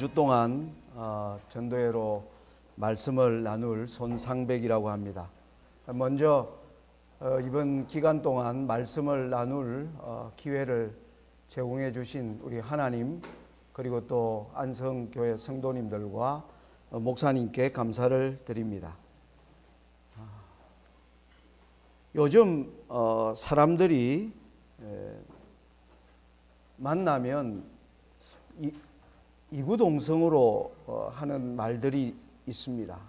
주 동안 전도회로 말씀을 나눌 손상백이라고 합니다. 먼저 이번 기간 동안 말씀을 나눌 기회를 제공해 주신 우리 하나님, 그리고 또 안성교회 성도님들과 목사님께 감사를 드립니다. 요즘 사람들이 만나면 이구동성으로 하는 말들이 있습니다.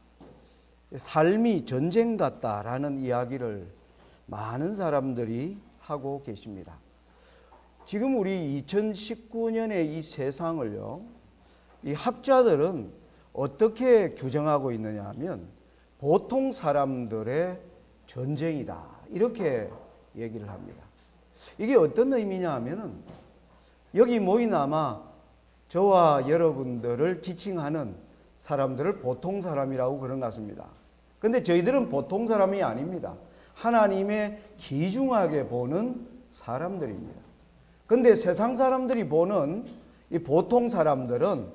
삶이 전쟁 같다라는 이야기를 많은 사람들이 하고 계십니다. 지금 우리 2019년의 이 세상을요, 이 학자들은 어떻게 규정하고 있느냐 하면 보통 사람들의 전쟁이다, 이렇게 얘기를 합니다. 이게 어떤 의미냐 하면은 여기 모인 아마 저와 여러분들을 지칭하는 사람들을 보통 사람이라고 그런 것 같습니다. 그런데 저희들은 보통 사람이 아닙니다. 하나님의 귀중하게 보는 사람들입니다. 그런데 세상 사람들이 보는 이 보통 사람들은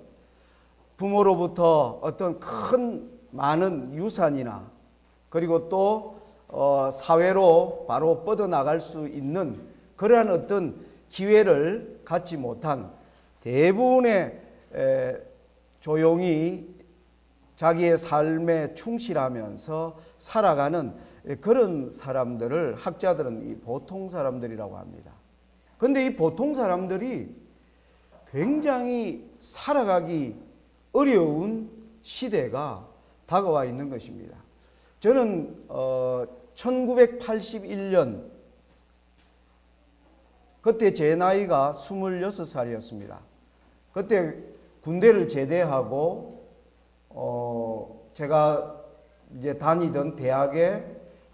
부모로부터 어떤 큰 많은 유산이나 그리고 또 사회로 바로 뻗어나갈 수 있는 그러한 어떤 기회를 갖지 못한 대부분의 조용히 자기의 삶에 충실하면서 살아가는 그런 사람들을 학자들은 이 보통 사람들이라고 합니다. 그런데 이 보통 사람들이 굉장히 살아가기 어려운 시대가 다가와 있는 것입니다. 저는 1981년 그때 제 나이가 26살이었습니다. 그때 군대를 제대하고 제가 이제 다니던 대학에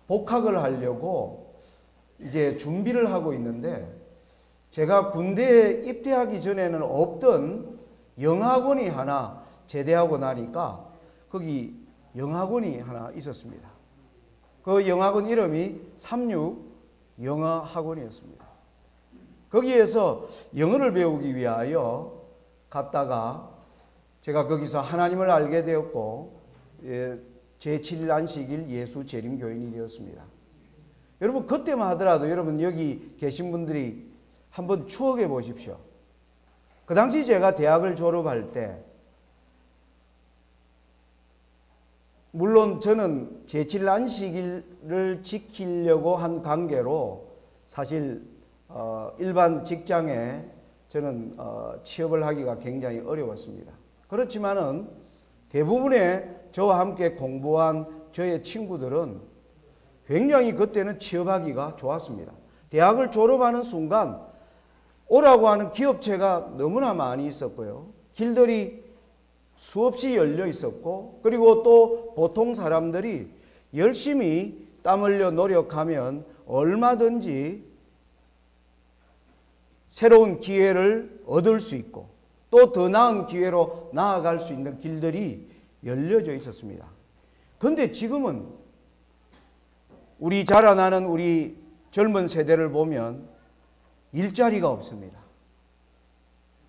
복학을 하려고 이제 준비를 하고 있는데, 제가 군대에 입대하기 전에는 없던 영학원이 하나 제대하고 나니까 거기 영학원이 하나 있었습니다. 그 영학원 이름이 36 영어학원이었습니다. 거기에서 영어를 배우기 위하여 갔다가 제가 거기서 하나님을 알게 되었고 제7일 안식일 예수 재림 교인이 되었습니다. 여러분, 그때만 하더라도 여러분 여기 계신 분들이 한번 추억해 보십시오. 그 당시 제가 대학을 졸업할 때, 물론 저는 제7일 안식일을 지키려고 한 관계로 사실 일반 직장에 저는 취업을 하기가 굉장히 어려웠습니다. 그렇지만은 대부분의 저와 함께 공부한 저의 친구들은 굉장히 그때는 취업하기가 좋았습니다. 대학을 졸업하는 순간 오라고 하는 기업체가 너무나 많이 있었고요. 길들이 수없이 열려 있었고, 그리고 또 보통 사람들이 열심히 땀 흘려 노력하면 얼마든지 새로운 기회를 얻을 수 있고 또 더 나은 기회로 나아갈 수 있는 길들이 열려져 있었습니다. 그런데 지금은 우리 자라나는 우리 젊은 세대를 보면 일자리가 없습니다.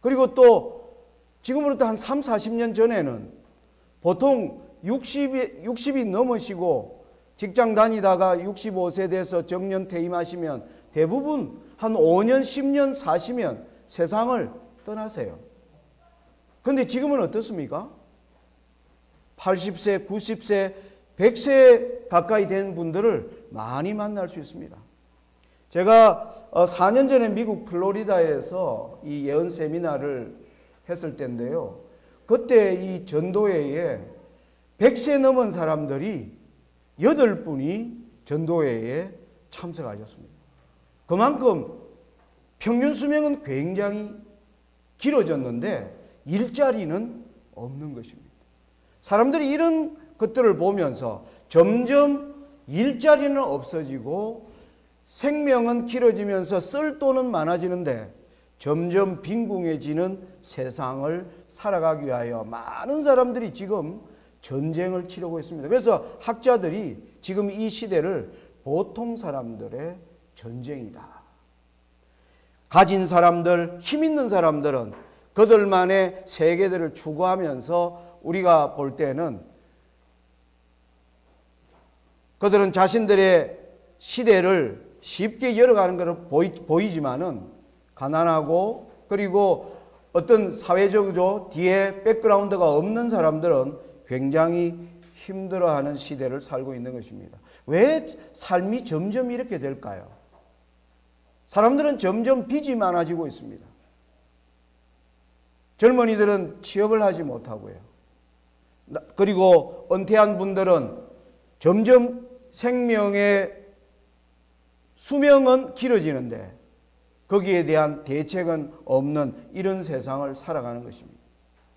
그리고 또 지금으로부터 한 3, 40년 전에는 보통 60이 넘으시고 직장 다니다가 65세 돼서 정년 퇴임하시면 대부분 한 5년, 10년 사시면 세상을 떠나세요. 그런데 지금은 어떻습니까? 80세, 90세, 100세 가까이 된 분들을 많이 만날 수 있습니다. 제가 4년 전에 미국 플로리다에서 이 예언 세미나를 했을 때인데요. 그때 이 전도회에 100세 넘은 사람들이 8분이 전도회에 참석하셨습니다. 그만큼 평균 수명은 굉장히 길어졌는데 일자리는 없는 것입니다. 사람들이 이런 것들을 보면서 점점 일자리는 없어지고 생명은 길어지면서 쓸 돈은 많아지는데 점점 빈궁해지는 세상을 살아가기 위하여 많은 사람들이 지금 전쟁을 치르고 있습니다. 그래서 학자들이 지금 이 시대를 보통 사람들의 전쟁이다. 가진 사람들, 힘 있는 사람들은 그들만의 세계들을 추구하면서 우리가 볼 때는 그들은 자신들의 시대를 쉽게 열어가는 것으로 보이지만은 가난하고 그리고 어떤 사회적으로 뒤에 백그라운드가 없는 사람들은 굉장히 힘들어하는 시대를 살고 있는 것입니다. 왜 삶이 점점 이렇게 될까요? 사람들은 점점 빚이 많아지고 있습니다. 젊은이들은 취업을 하지 못하고요. 그리고 은퇴한 분들은 점점 생명의 수명은 길어지는데 거기에 대한 대책은 없는 이런 세상을 살아가는 것입니다.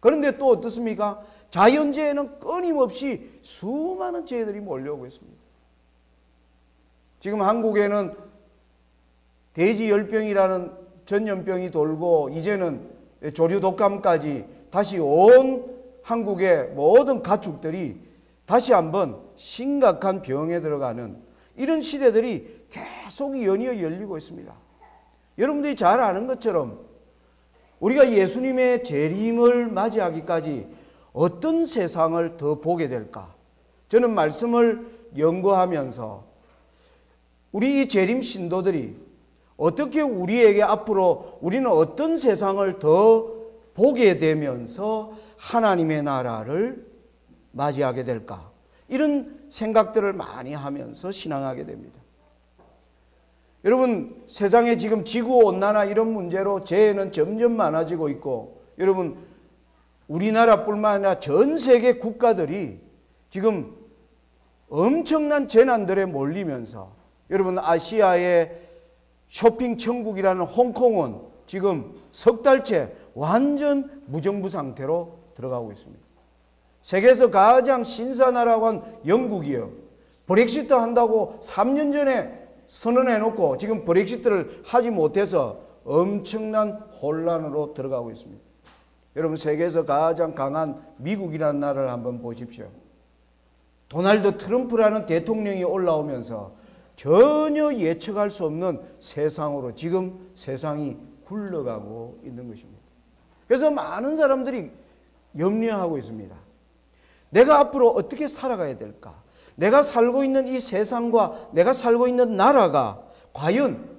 그런데 또 어떻습니까? 자연재해는 끊임없이 수많은 재해들이 몰려오고 있습니다. 지금 한국에는 돼지열병이라는 전염병이 돌고 이제는 조류 독감까지 다시 온 한국의 모든 가축들이 다시 한번 심각한 병에 들어가는 이런 시대들이 계속 연이어 열리고 있습니다. 여러분들이 잘 아는 것처럼 우리가 예수님의 재림을 맞이하기까지 어떤 세상을 더 보게 될까? 저는 말씀을 연구하면서 우리 이 재림 신도들이 어떻게 우리에게 앞으로 우리는 어떤 세상을 더 보게 되면서 하나님의 나라를 맞이하게 될까? 이런 생각들을 많이 하면서 신앙하게 됩니다. 여러분, 세상에 지금 지구온난화 이런 문제로 재해는 점점 많아지고 있고, 여러분 우리나라뿐만 아니라 전 세계 국가들이 지금 엄청난 재난들에 몰리면서, 여러분 아시아의 쇼핑 천국이라는 홍콩은 지금 석 달째 완전 무정부 상태로 들어가고 있습니다. 세계에서 가장 신사나라고 한 영국이요, 브렉시트 한다고 3년 전에 선언해놓고 지금 브렉시트를 하지 못해서 엄청난 혼란으로 들어가고 있습니다. 여러분, 세계에서 가장 강한 미국이라는 나라를 한번 보십시오. 도널드 트럼프라는 대통령이 올라오면서 전혀 예측할 수 없는 세상으로 지금 세상이 굴러가고 있는 것입니다. 그래서 많은 사람들이 염려하고 있습니다. 내가 앞으로 어떻게 살아가야 될까? 내가 살고 있는 이 세상과 내가 살고 있는 나라가 과연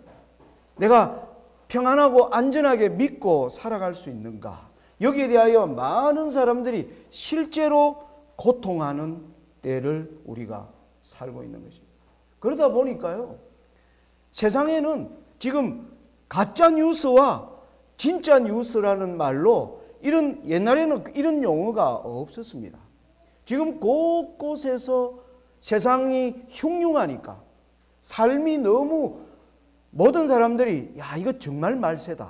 내가 평안하고 안전하게 믿고 살아갈 수 있는가? 여기에 대하여 많은 사람들이 실제로 고통하는 때를 우리가 살고 있는 것입니다. 그러다 보니까요, 세상에는 지금 가짜 뉴스와 진짜 뉴스라는 말로 옛날에는 이런 용어가 없었습니다. 지금 곳곳에서 세상이 흉흉하니까 삶이 너무 모든 사람들이 이거 정말 말세다.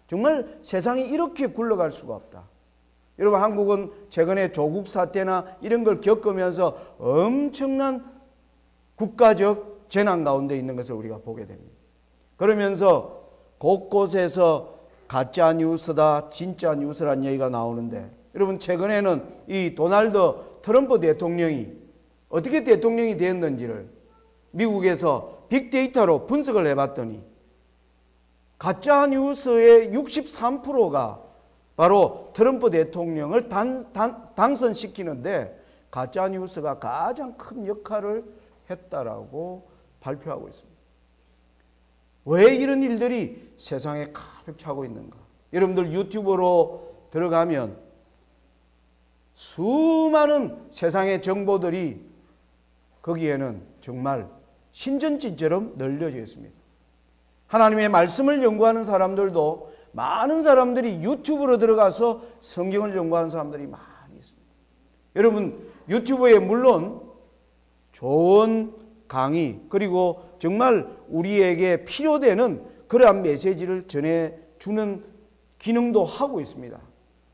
정말 세상이 이렇게 굴러갈 수가 없다. 여러분, 한국은 최근에 조국 사태나 이런 걸 겪으면서 엄청난 국가적 재난 가운데 있는 것을 우리가 보게 됩니다. 그러면서 곳곳에서 가짜 뉴스다, 진짜 뉴스란 얘기가 나오는데, 여러분 최근에는 이 도널드 트럼프 대통령이 어떻게 대통령이 되었는지를 미국에서 빅데이터로 분석을 해봤더니 가짜 뉴스의 63%가 바로 트럼프 대통령을 당선시키는데 가짜 뉴스가 가장 큰 역할을 했다라고 발표하고 있습니다. 왜 이런 일들이 세상에 가득 차고 있는가? 여러분들 유튜브로 들어가면 수많은 세상의 정보들이 거기에는 정말 신전지처럼 널려져 있습니다. 하나님의 말씀을 연구하는 사람들도 많은 사람들이 유튜브로 들어가서 성경을 연구하는 사람들이 많이 있습니다. 여러분, 유튜브에 물론 좋은 강의 그리고 정말 우리에게 필요되는 그러한 메시지를 전해주는 기능도 하고 있습니다.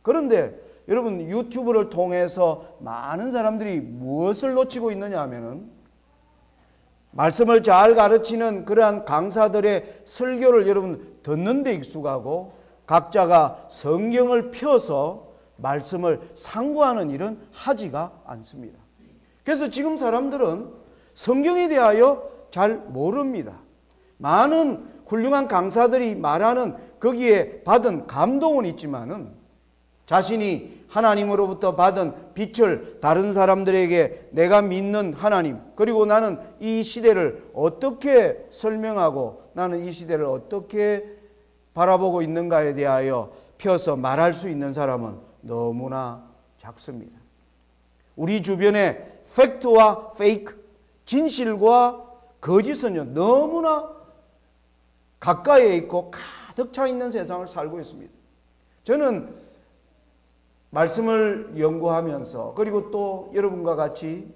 그런데 여러분, 유튜브를 통해서 많은 사람들이 무엇을 놓치고 있느냐 하면은 말씀을 잘 가르치는 그러한 강사들의 설교를 여러분 듣는 데 익숙하고 각자가 성경을 펴서 말씀을 상고하는 일은 하지가 않습니다. 그래서 지금 사람들은 성경에 대하여 잘 모릅니다. 많은 훌륭한 강사들이 말하는 거기에 받은 감동은 있지만은 자신이 하나님으로부터 받은 빛을 다른 사람들에게 내가 믿는 하나님, 그리고 나는 이 시대를 어떻게 설명하고 나는 이 시대를 어떻게 바라보고 있는가에 대하여 펴서 말할 수 있는 사람은 너무나 작습니다. 우리 주변에 팩트와 페이크, 진실과 거짓은요 너무나 가까이에 있고 가득 차 있는 세상을 살고 있습니다. 저는 말씀을 연구하면서 그리고 또 여러분과 같이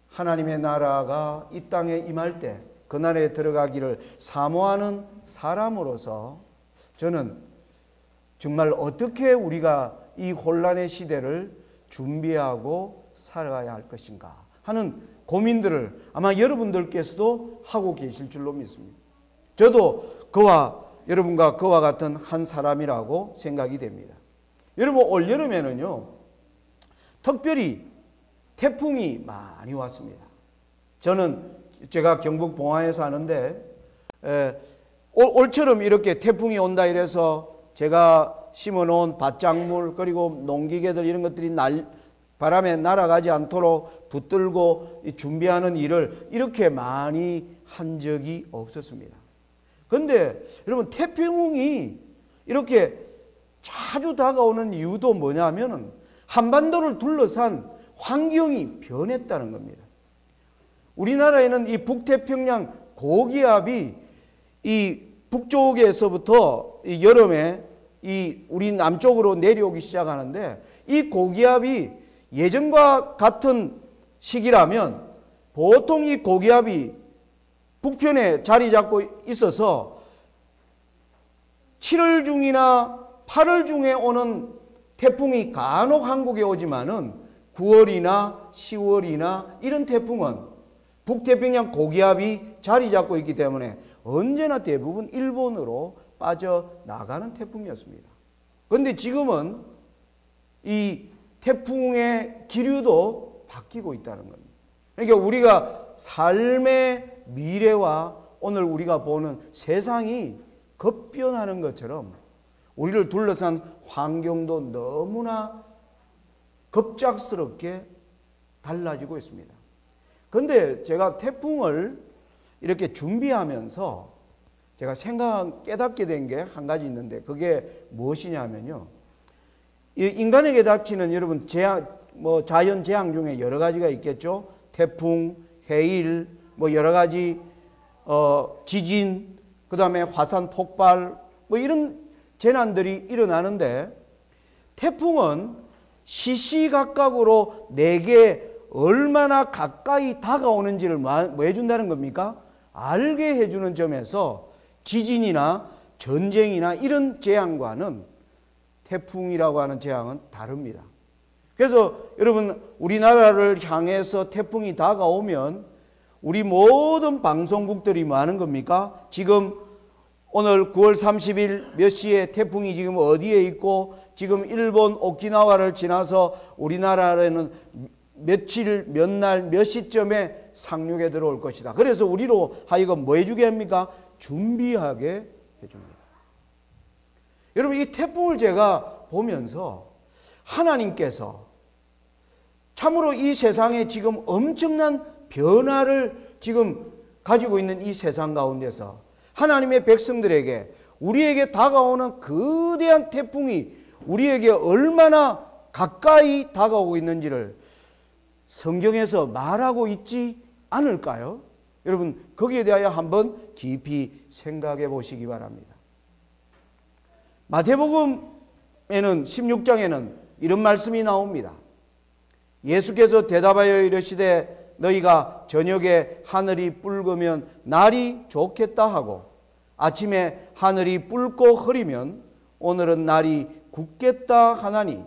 하나님의 나라가 이 땅에 임할 때 그 나라에 들어가기를 사모하는 사람으로서 저는 정말 어떻게 우리가 이 혼란의 시대를 준비하고 살아가야 할 것인가 하는 고민들을 아마 여러분들께서도 하고 계실 줄로 믿습니다. 저도 여러분과 그와 같은 한 사람이라고 생각이 됩니다. 여러분, 올여름에는요 특별히 태풍이 많이 왔습니다. 제가 경북 봉화에 사는데 올처럼 이렇게 태풍이 온다 이래서 제가 심어놓은 밭작물 그리고 농기계들 이런 것들이 바람에 날아가지 않도록 붙들고 준비하는 일을 이렇게 많이 한 적이 없었습니다. 그런데 여러분, 태풍이 이렇게 자주 다가오는 이유도 뭐냐면은 한반도를 둘러싼 환경이 변했다는 겁니다. 우리나라에는 이 북태평양 고기압이 이 북쪽에서부터 이 여름에 우리 남쪽으로 내려오기 시작하는데 이 고기압이 예전과 같은 시기라면 보통 이 고기압이 북편에 자리 잡고 있어서 7월 중이나 8월 중에 오는 태풍이 간혹 한국에 오지만은 9월이나 10월이나 이런 태풍은 북태평양 고기압이 자리 잡고 있기 때문에 언제나 대부분 일본으로 빠져나가는 태풍이었습니다. 그런데 지금은 이 태풍의 기류도 바뀌고 있다는 겁니다. 그러니까 우리가 삶의 미래와 오늘 우리가 보는 세상이 급변하는 것처럼 우리를 둘러싼 환경도 너무나 급작스럽게 달라지고 있습니다. 그런데 제가 태풍을 이렇게 준비하면서 제가 깨닫게 된 게 한 가지 있는데 그게 무엇이냐면요. 인간에게 닥치는 여러분 자연 재앙 중에 여러 가지가 있겠죠. 태풍, 해일, 여러 가지 지진, 그 다음에 화산 폭발 이런 재난들이 일어나는데 태풍은 시시각각으로 내게 얼마나 가까이 다가오는지를 뭐 해준다는 겁니까? 알게 해주는 점에서 지진이나 전쟁이나 이런 재앙과는 태풍이라고 하는 재앙은 다릅니다. 그래서 여러분, 우리나라를 향해서 태풍이 다가오면 우리 모든 방송국들이 뭐 하는 겁니까? 지금 오늘 9월 30일 몇 시에 태풍이 지금 어디에 있고 지금 일본 오키나와를 지나서 우리나라에는 며칠, 몇 날, 몇 시점에 상륙에 들어올 것이다. 그래서 우리로 하여금 뭐 해주게 합니까? 준비하게 해줍니다. 여러분, 이 태풍을 제가 보면서 하나님께서 참으로 이 세상에 지금 엄청난 변화를 지금 가지고 있는 이 세상 가운데서 하나님의 백성들에게 우리에게 다가오는 거대한 태풍이 우리에게 얼마나 가까이 다가오고 있는지를 성경에서 말하고 있지 않을까요? 여러분, 거기에 대하여 한번 깊이 생각해 보시기 바랍니다. 마태복음에는 16장에는 이런 말씀이 나옵니다. 예수께서 대답하여 이르시되 너희가 저녁에 하늘이 붉으면 날이 좋겠다 하고 아침에 하늘이 붉고 흐리면 오늘은 날이 굳겠다 하나니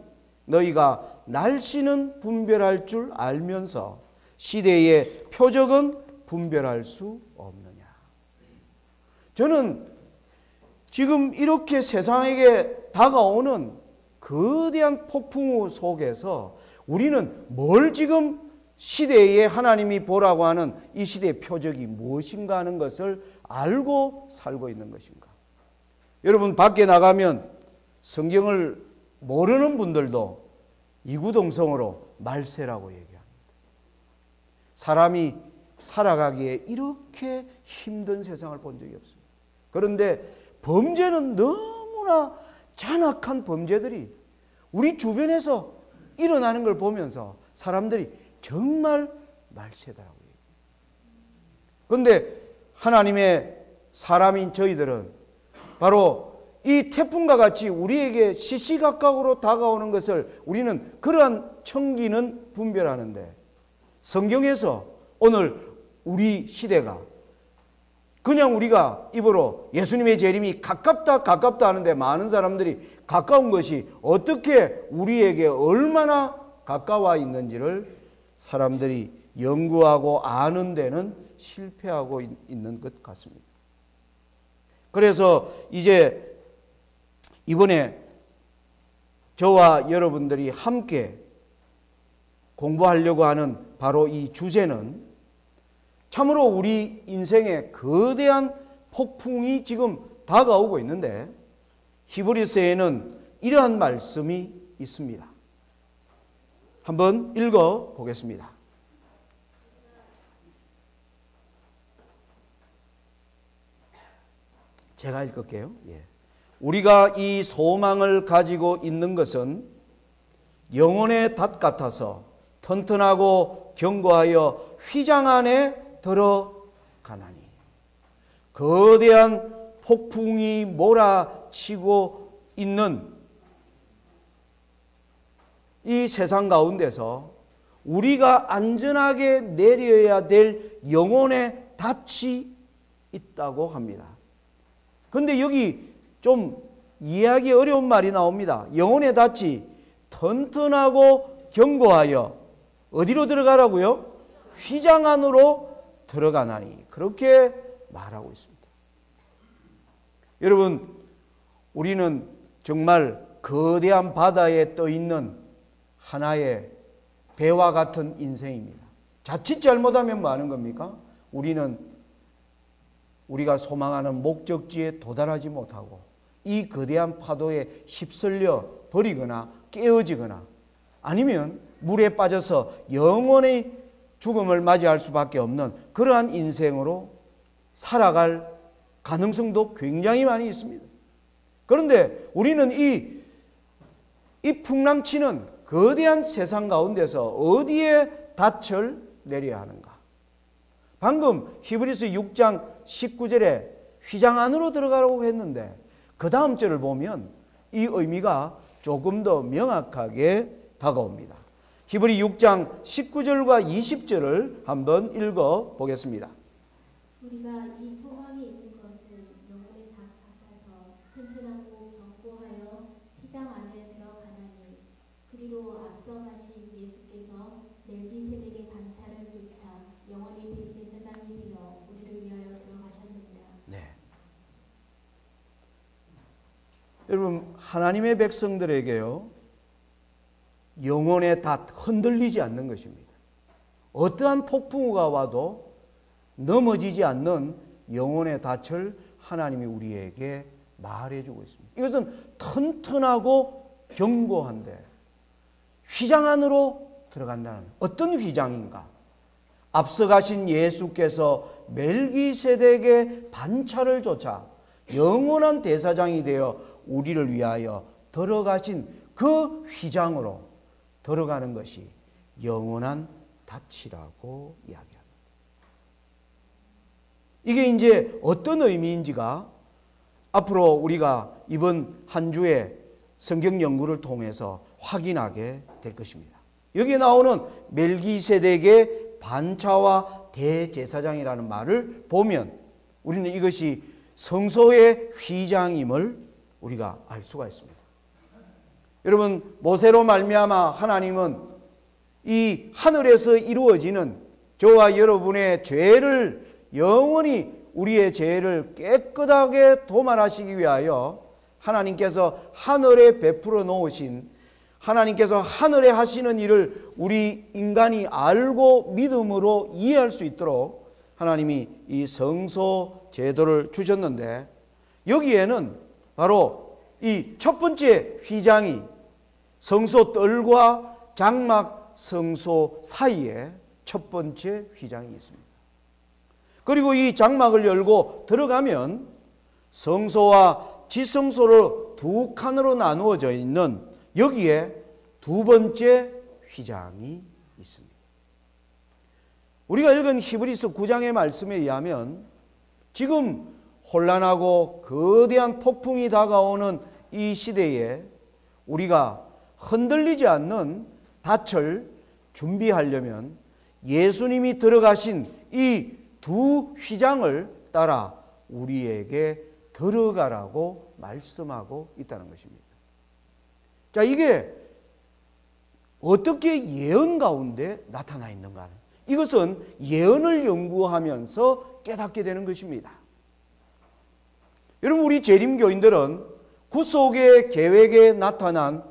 너희가 날씨는 분별할 줄 알면서 시대의 표적은 분별할 수 없느냐. 저는 지금 이렇게 세상에게 다가오는 거대한 폭풍우 속에서 우리는 뭘 지금 시대에 하나님이 보라고 하는 이 시대의 표적이 무엇인가 하는 것을 알고 살고 있는 것인가. 여러분 밖에 나가면 성경을 모르는 분들도 이구동성으로 말세라고 얘기합니다. 사람이 살아가기에 이렇게 힘든 세상을 본 적이 없습니다. 그런데 범죄는 너무나 잔악한 범죄들이 우리 주변에서 일어나는 걸 보면서 사람들이 정말 말세다라고 얘기해요. 그런데 하나님의 사람인 저희들은 바로 이 태풍과 같이 우리에게 시시각각으로 다가오는 것을 우리는 그러한 청기는 분별하는데, 성경에서 오늘 우리 시대가 그냥 우리가 입으로 예수님의 재림이 가깝다 가깝다 하는데 많은 사람들이 가까운 것이 어떻게 우리에게 얼마나 가까워 있는지를 사람들이 연구하고 아는 데는 실패하고 있는 것 같습니다. 그래서 이제 이번에 저와 여러분들이 함께 공부하려고 하는 바로 이 주제는 참으로 우리 인생에 거대한 폭풍이 지금 다가오고 있는데, 히브리서에는 이러한 말씀이 있습니다. 한번 읽어 보겠습니다. 제가 읽을게요. 우리가 이 소망을 가지고 있는 것은 영혼의 닷 같아서 튼튼하고 견고하여 휘장 안에 들어가나니, 거대한 폭풍이 몰아치고 있는 이 세상 가운데서 우리가 안전하게 내려야 될 영혼의 닻이 있다고 합니다. 그런데 여기 좀 이해하기 어려운 말이 나옵니다. 영혼의 닻이 튼튼하고 견고하여 어디로 들어가라고요? 휘장 안으로 들어가나니, 그렇게 말하고 있습니다. 여러분, 우리는 정말 거대한 바다에 떠 있는 하나의 배와 같은 인생입니다. 자칫 잘못하면 뭐 하는 겁니까? 우리가 소망하는 목적지에 도달하지 못하고 이 거대한 파도에 휩쓸려 버리거나 깨어지거나 아니면 물에 빠져서 영원의 죽음을 맞이할 수밖에 없는 그러한 인생으로 살아갈 가능성도 굉장히 많이 있습니다. 그런데 우리는 이 풍랑치는 거대한 세상 가운데서 어디에 닻을 내려야 하는가? 방금 히브리서 6장 19절에 휘장 안으로 들어가라고 했는데 그 다음 절을 보면 이 의미가 조금 더 명확하게 다가옵니다. 히브리 6장 19절과 20절을 한번 읽어 보겠습니다. 우리가 이 소망이 있는 것은 영혼의 닷 같아서 튼튼하고 견고하여 휘장 안에 들어가나니, 그리로 앞서 가신 예수께서 멜기세덱의 반차를 쫓아 영원히 대제사장이 되어 우리를 위하여 들어가셨느니라. 네. 여러분, 하나님의 백성들에게요, 영혼의 닷 흔들리지 않는 것입니다. 어떠한 폭풍우가 와도 넘어지지 않는 영혼의 닻을 하나님이 우리에게 말해주고 있습니다. 이것은 튼튼하고 견고한데 휘장 안으로 들어간다는, 어떤 휘장인가? 앞서 가신 예수께서 멜기세덱의 반차를 쫓아 영원한 대사장이 되어 우리를 위하여 들어가신 그 휘장으로 들어가는 것이 영원한 닻이라고 이야기합니다. 이게 이제 어떤 의미인지가 앞으로 우리가 이번 한 주의 성경 연구를 통해서 확인하게 될 것입니다. 여기에 나오는 멜기세덱의 반차와 대제사장이라는 말을 보면 우리는 이것이 성소의 휘장임을 우리가 알 수가 있습니다. 여러분, 모세로 말미암아 하나님은 이 하늘에서 이루어지는 저와 여러분의 죄를 영원히 우리의 죄를 깨끗하게 도말하시기 위하여 하나님께서 하늘에 베풀어 놓으신 하나님께서 하늘에 하시는 일을 우리 인간이 알고 믿음으로 이해할 수 있도록 하나님이 이 성소 제도를 주셨는데, 여기에는 바로 이 첫 번째 휘장이 성소 뜰과 장막 성소 사이에 첫 번째 휘장이 있습니다. 그리고 이 장막을 열고 들어가면 성소와 지성소로 두 칸으로 나누어져 있는 여기에 두 번째 휘장이 있습니다. 우리가 읽은 히브리서 9장의 말씀에 의하면 지금 혼란하고 거대한 폭풍이 다가오는 이 시대에 우리가 흔들리지 않는 닻을 준비하려면 예수님이 들어가신 이 두 휘장을 따라 우리에게 들어가라고 말씀하고 있다는 것입니다. 자, 이게 어떻게 예언 가운데 나타나 있는가? 이것은 예언을 연구하면서 깨닫게 되는 것입니다. 여러분, 우리 재림교인들은 구속의 계획에 나타난,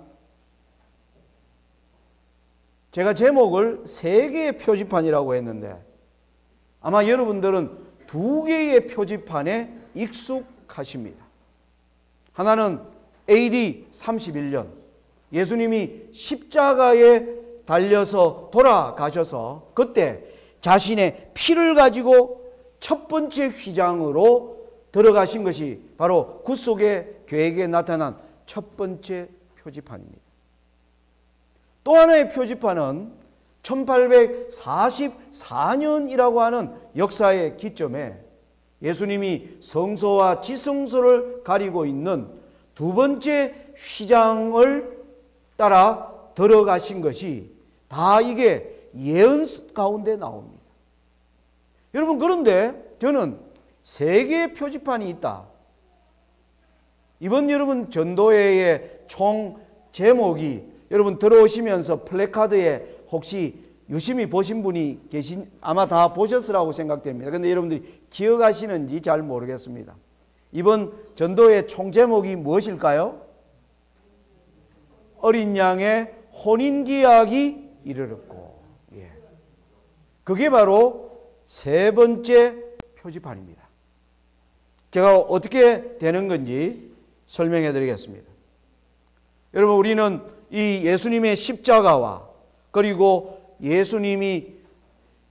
제가 제목을 세 개의 표지판이라고 했는데 아마 여러분들은 두 개의 표지판에 익숙하십니다. 하나는 AD 31년 예수님이 십자가에 달려서 돌아가셔서 그때 자신의 피를 가지고 첫 번째 휘장으로 들어가신 것이 바로 구속의 계획에 나타난 첫 번째 표지판입니다. 또 하나의 표지판은 1844년이라고 하는 역사의 기점에 예수님이 성소와 지성소를 가리고 있는 두 번째 휘장을 따라 들어가신 것이 다 이게 예언 가운데 나옵니다. 여러분, 그런데 저는 세 개의 표지판이 있다. 이번 여러분 전도회의 총 제목이 여러분 들어오시면서 플래카드에 혹시 유심히 보신 분이 아마 다 보셨으라고 생각됩니다. 그런데 여러분들이 기억하시는지 잘 모르겠습니다. 이번 전도의 총 제목이 무엇일까요? 어린 양의 혼인기약이 이르렀고, 그게 바로 세 번째 표지판입니다. 제가 어떻게 되는 건지 설명해 드리겠습니다. 여러분, 우리는 이 예수님의 십자가와 그리고 예수님이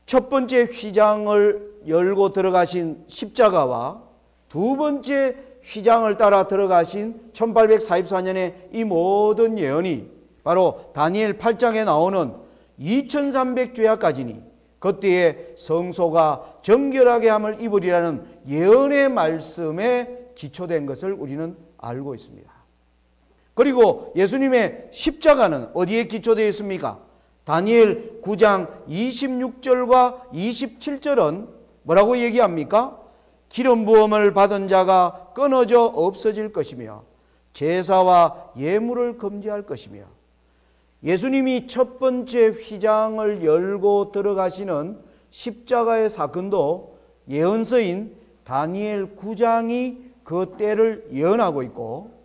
첫 번째 휘장을 열고 들어가신 십자가와 두 번째 휘장을 따라 들어가신 1844년의 이 모든 예언이 바로 다니엘 8장에 나오는 2300주야까지니 그때의 성소가 정결하게 함을 입으리라는 예언의 말씀에 기초된 것을 우리는 알고 있습니다. 그리고 예수님의 십자가는 어디에 기초되어 있습니까? 다니엘 9장 26절과 27절은 뭐라고 얘기합니까? 기름 부음을 받은 자가 끊어져 없어질 것이며 제사와 예물을 금지할 것이며, 예수님이 첫 번째 휘장을 열고 들어가시는 십자가의 사건도 예언서인 다니엘 9장이 그 때를 예언하고 있고,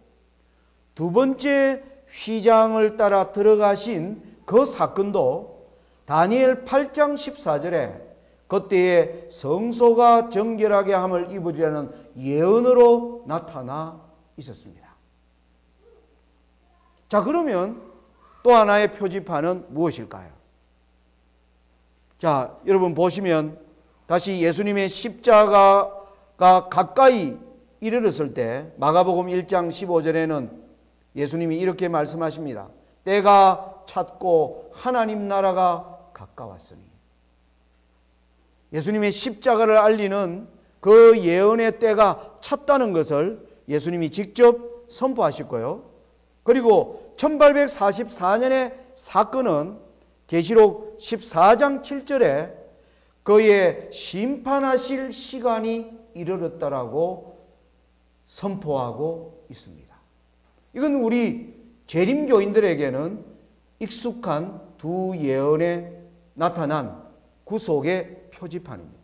두 번째 휘장을 따라 들어가신 그 사건도 다니엘 8장 14절에 그때의 성소가 정결하게 함을 입으리라는 예언으로 나타나 있었습니다. 자, 그러면 또 하나의 표지판은 무엇일까요? 자, 여러분 보시면 다시 예수님의 십자가가 가까이 이르렀을 때 마가복음 1장 15절에는 예수님이 이렇게 말씀하십니다. 때가 찼고 하나님 나라가 가까웠으니. 예수님의 십자가를 알리는 그 예언의 때가 찼다는 것을 예수님이 직접 선포하셨고요. 그리고 1844년의 사건은 계시록 14장 7절에 그의 심판하실 시간이 이르렀다라고 선포하고 있습니다. 이건 우리 재림교인들에게는 익숙한 두 예언에 나타난 구속의 표지판입니다.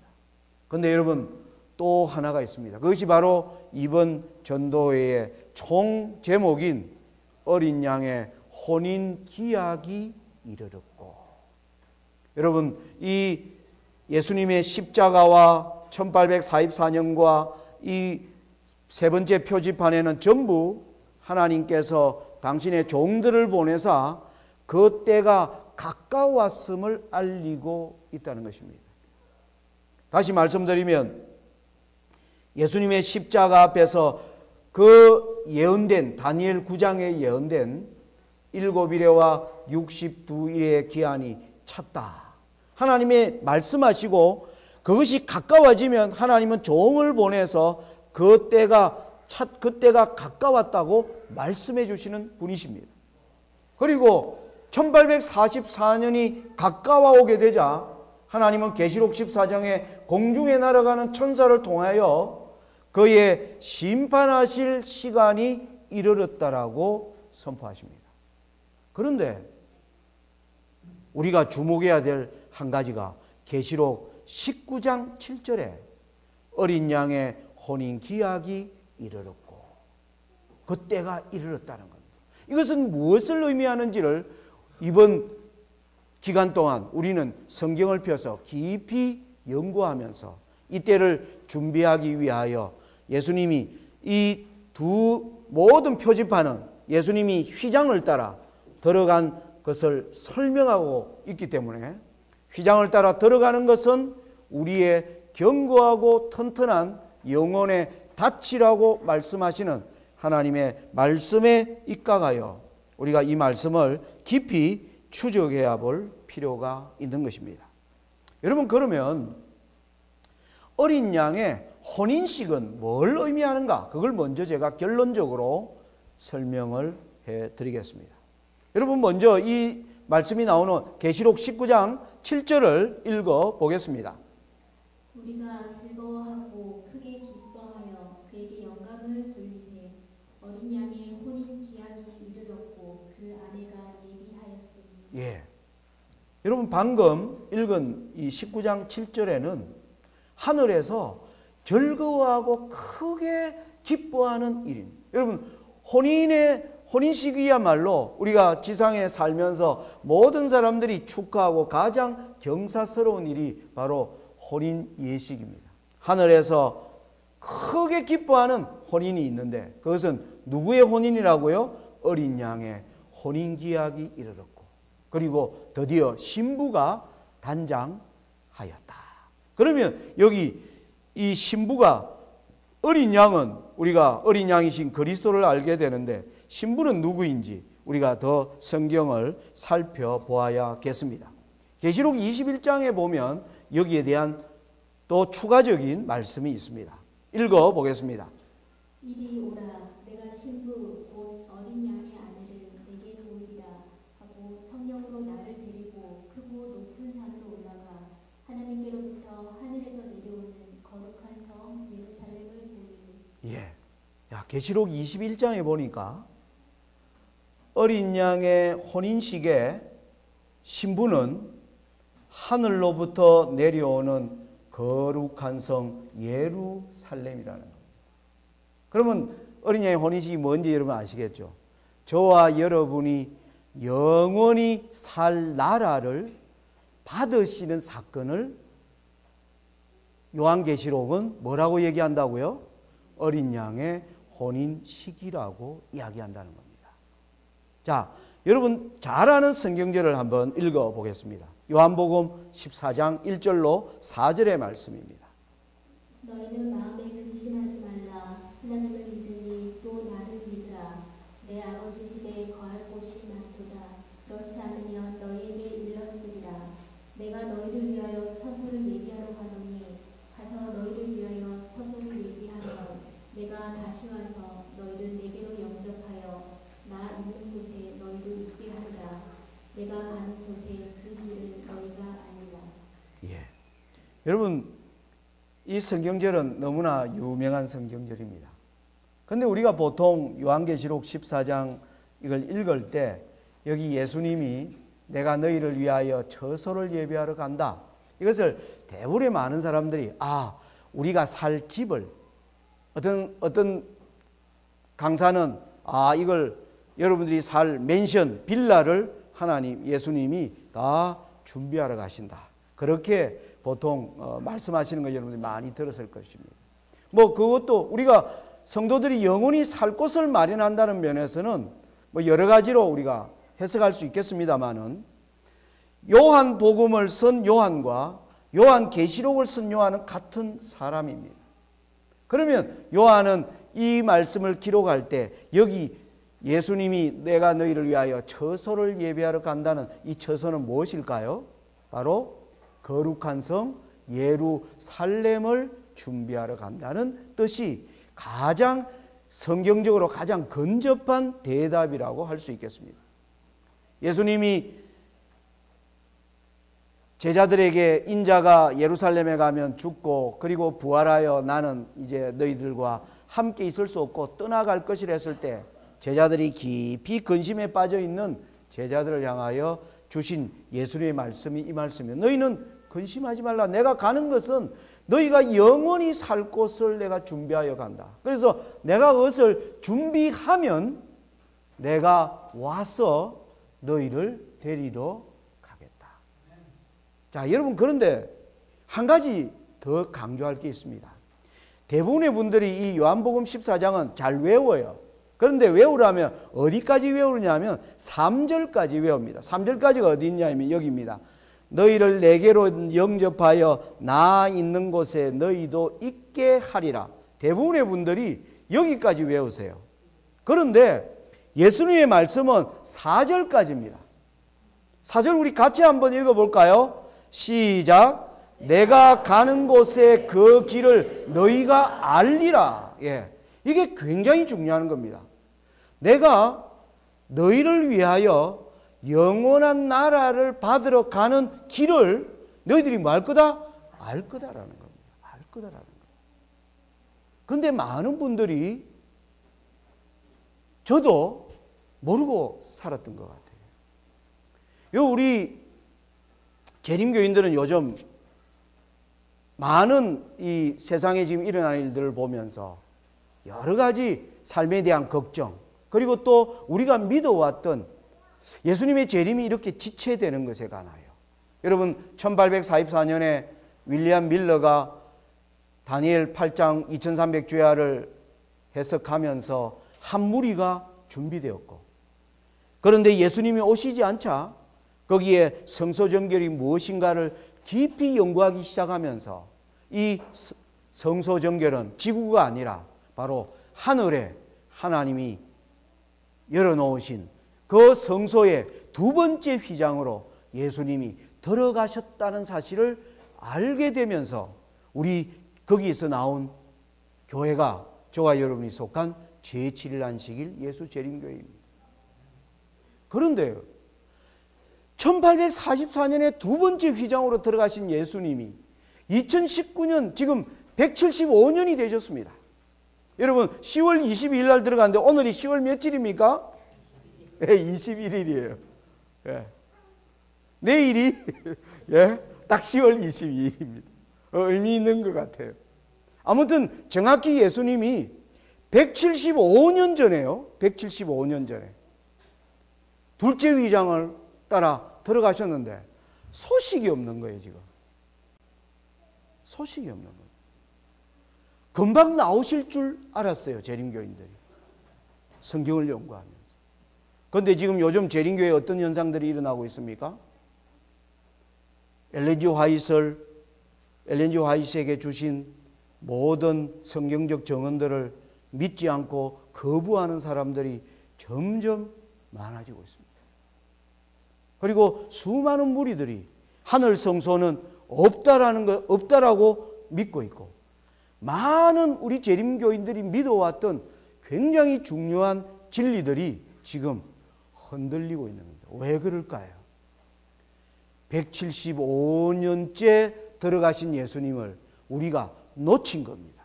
그런데 여러분, 또 하나가 있습니다. 그것이 바로 이번 전도회의 총 제목인 어린 양의 혼인 기약이 이르렀고. 여러분, 이 예수님의 십자가와 1844년과 이 세 번째 표지판에는 전부 하나님께서 당신의 종들을 보내사 그 때가 가까웠음을 알리고 있다는 것입니다. 다시 말씀드리면 예수님의 십자가 앞에서 그 예언된 다니엘 9장에 예언된 7일에와 62일의 기한이 찼다. 하나님이 말씀하시고 그것이 가까워지면 하나님은 종을 보내서 그 때가 가까웠다고 말씀해 주시는 분이십니다. 그리고 1844년이 가까워 오게 되자 하나님은 계시록 14장에 공중에 날아가는 천사를 통하여 그의 심판하실 시간이 이르렀다라고 선포하십니다. 그런데 우리가 주목해야 될 한 가지가 계시록 19장 7절에 어린 양의 혼인 기약이 이르렀고 그때가 이르렀다는 겁니다. 이것은 무엇을 의미하는지를 이번 기간 동안 우리는 성경을 펴서 깊이 연구하면서 이때를 준비하기 위하여 예수님이 이 두 모든 표지판은 예수님이 휘장을 따라 들어간 것을 설명하고 있기 때문에 휘장을 따라 들어가는 것은 우리의 견고하고 튼튼한 영혼의 닻이라고 말씀하시는 하나님의 말씀에 입각하여 우리가 이 말씀을 깊이 추적해야 볼 필요가 있는 것입니다. 여러분, 그러면 어린 양의 혼인식은 뭘 의미하는가? 그걸 먼저 제가 결론적으로 설명을 해드리겠습니다. 여러분, 먼저 이 말씀이 나오는 계시록 19장 7절을 읽어보겠습니다. 우리가 즐거워하고 크게 기뻐하여 그에게 영광을 돌리세. 어린 양의 혼인 기약이 이르렀고 그 아내가 예비하였으니. 예. 여러분, 방금 읽은 이 19장 7절에는 하늘에서 즐거워하고 크게 기뻐하는 일인. 여러분, 혼인식이야말로 우리가 지상에 살면서 모든 사람들이 축하하고 가장 경사스러운 일이 바로 혼인 예식입니다. 하늘에서 크게 기뻐하는 혼인이 있는데 그것은 누구의 혼인이라고요? 어린 양의 혼인 기약이 이르렀고 그리고 드디어 신부가 단장하였다. 그러면 여기 이 신부가 어린 양은 우리가 어린 양이신 그리스도를 알게 되는데 신부는 누구인지 우리가 더 성경을 살펴보아야겠습니다. 계시록 21장에 보면 여기에 대한 또 추가적인 말씀이 있습니다. 읽어보겠습니다. 이리 오라, 내가 신부 곧 어린 양의 아내를 내게 보이리라 하고 성령으로 나를 데리고 크고 높은 산으로 올라가 하나님께로부터 하늘에서 내려오는 거룩한 성 예루살렘을 보이니. 예. 야, 계시록 21장에 보니까 어린 양의 혼인식에 신부는 하늘로부터 내려오는 거룩한 성 예루살렘이라는 겁니다. 그러면 어린 양의 혼인식이 뭔지 여러분 아시겠죠? 저와 여러분이 영원히 살 나라를 받으시는 사건을 요한계시록은 뭐라고 얘기한다고요? 어린 양의 혼인식이라고 이야기한다는 겁니다. 자, 여러분 잘 아는 성경절을 한번 읽어보겠습니다. 요한복음 14장 1절로 4절의 말씀입니다. 너희는 마음에 근심하지 말라. 하나님을 믿으니 또 나를 믿으라. 내 아버지 집에 거할 곳이 많도다. 그렇지 않으면 너희에게 일렀으리라. 내가 너희를 위하여 처소를 예비하러 가노니 가서 너희를 위하여 처소를 예비하면 내가 다시 와서 너희를 내게로 영접하여 나 있는 곳에 너희도 있게 하리라. 내가 가는 곳에 그 길을 너희가 아니라. 예. 여러분 이 성경절은 너무나 유명한 성경절입니다. 그런데 우리가 보통 요한계시록 14장 이걸 읽을 때 여기 예수님이 내가 너희를 위하여 처소를 예비하러 간다. 이것을 대부분의 많은 사람들이 우리가 살 집을 어떤 강사는 이걸 여러분들이 살 맨션, 빌라를 하나님, 예수님이 다 준비하러 가신다. 그렇게 보통 말씀하시는 거 여러분들이 많이 들었을 것입니다. 뭐 그것도 우리가 성도들이 영원히 살 곳을 마련한다는 면에서는 뭐 여러 가지로 우리가 해석할 수 있겠습니다만은, 요한복음을 쓴 요한과 요한계시록을 쓴 요한은 같은 사람입니다. 그러면 요한은 이 말씀을 기록할 때 여기 예수님이 내가 너희를 위하여 처소를 예비하러 간다는 이 처소는 무엇일까요? 바로 거룩한 성 예루살렘을 준비하러 간다는 뜻이 가장 성경적으로 가장 근접한 대답이라고 할 수 있겠습니다. 예수님이 제자들에게 인자가 예루살렘에 가면 죽고 그리고 부활하여 나는 이제 너희들과 함께 있을 수 없고 떠나갈 것이라 했을 때 제자들이 깊이 근심에 빠져 있는 제자들을 향하여 주신 예수님의 말씀이 이 말씀이에요. 너희는 근심하지 말라. 내가 가는 것은 너희가 영원히 살 곳을 내가 준비하여 간다. 그래서 내가 그것을 준비하면 내가 와서 너희를 데리러 가겠다. 자, 여러분, 그런데 한 가지 더 강조할 게 있습니다. 대부분의 분들이 이 요한복음 14장은 잘 외워요. 그런데 외우려면 어디까지 외우느냐면 3절까지 외웁니다. 3절까지가 어디 있냐면 여기입니다. 너희를 내게로 영접하여 나 있는 곳에 너희도 있게 하리라. 대부분의 분들이 여기까지 외우세요. 그런데 예수님의 말씀은 4절까지입니다. 4절 우리 같이 한번 읽어볼까요? 시작. 내가 가는 곳에 그 길을 너희가 알리라. 예, 이게 굉장히 중요한 겁니다. 내가 너희를 위하여 영원한 나라를 받으러 가는 길을 너희들이 뭐 할 거다? 알 거다라는 겁니다. 알 거다라는 겁니다. 그런데 많은 분들이 저도 모르고 살았던 것 같아요. 우리 재림교인들은 요즘 많은 이 세상에 지금 일어나는 일들을 보면서 여러 가지 삶에 대한 걱정, 그리고 또 우리가 믿어왔던 예수님의 재림이 이렇게 지체되는 것에 관하여, 여러분 1844년에 윌리엄 밀러가 다니엘 8장 2300주야를 해석하면서 한 무리가 준비되었고, 그런데 예수님이 오시지 않자 거기에 성소정결이 무엇인가를 깊이 연구하기 시작하면서 이 성소정결은 지구가 아니라 바로 하늘에 하나님이 열어놓으신 그 성소의 두 번째 휘장으로 예수님이 들어가셨다는 사실을 알게 되면서 우리 거기에서 나온 교회가 저와 여러분이 속한 제7일 안식일 예수 재림교회입니다. 그런데 1844년에 두 번째 휘장으로 들어가신 예수님이 2019년 지금 175년이 되셨습니다. 여러분 10월 22일 날 들어갔는데 오늘이 10월 며칠입니까? 네, 21일이에요. 네. 내일이 딱 10월 22일입니다. 의미 있는 것 같아요. 아무튼 정확히 예수님이 175년 전에요. 175년 전에 둘째 휘장을 따라 들어가셨는데 소식이 없는 거예요. 지금 소식이 없는 거예요. 금방 나오실 줄 알았어요. 재림교인들이 성경을 연구하면서. 그런데 지금 요즘 재림교회에 어떤 현상들이 일어나고 있습니까? 엘렌 G 화이트에게 주신 모든 성경적 정언들을 믿지 않고 거부하는 사람들이 점점 많아지고 있습니다. 그리고 수많은 무리들이 하늘 성소는 없다라고 믿고 있고, 많은 우리 재림교인들이 믿어왔던 굉장히 중요한 진리들이 지금 흔들리고 있는 겁니다. 왜 그럴까요? 175년째 들어가신 예수님을 우리가 놓친 겁니다.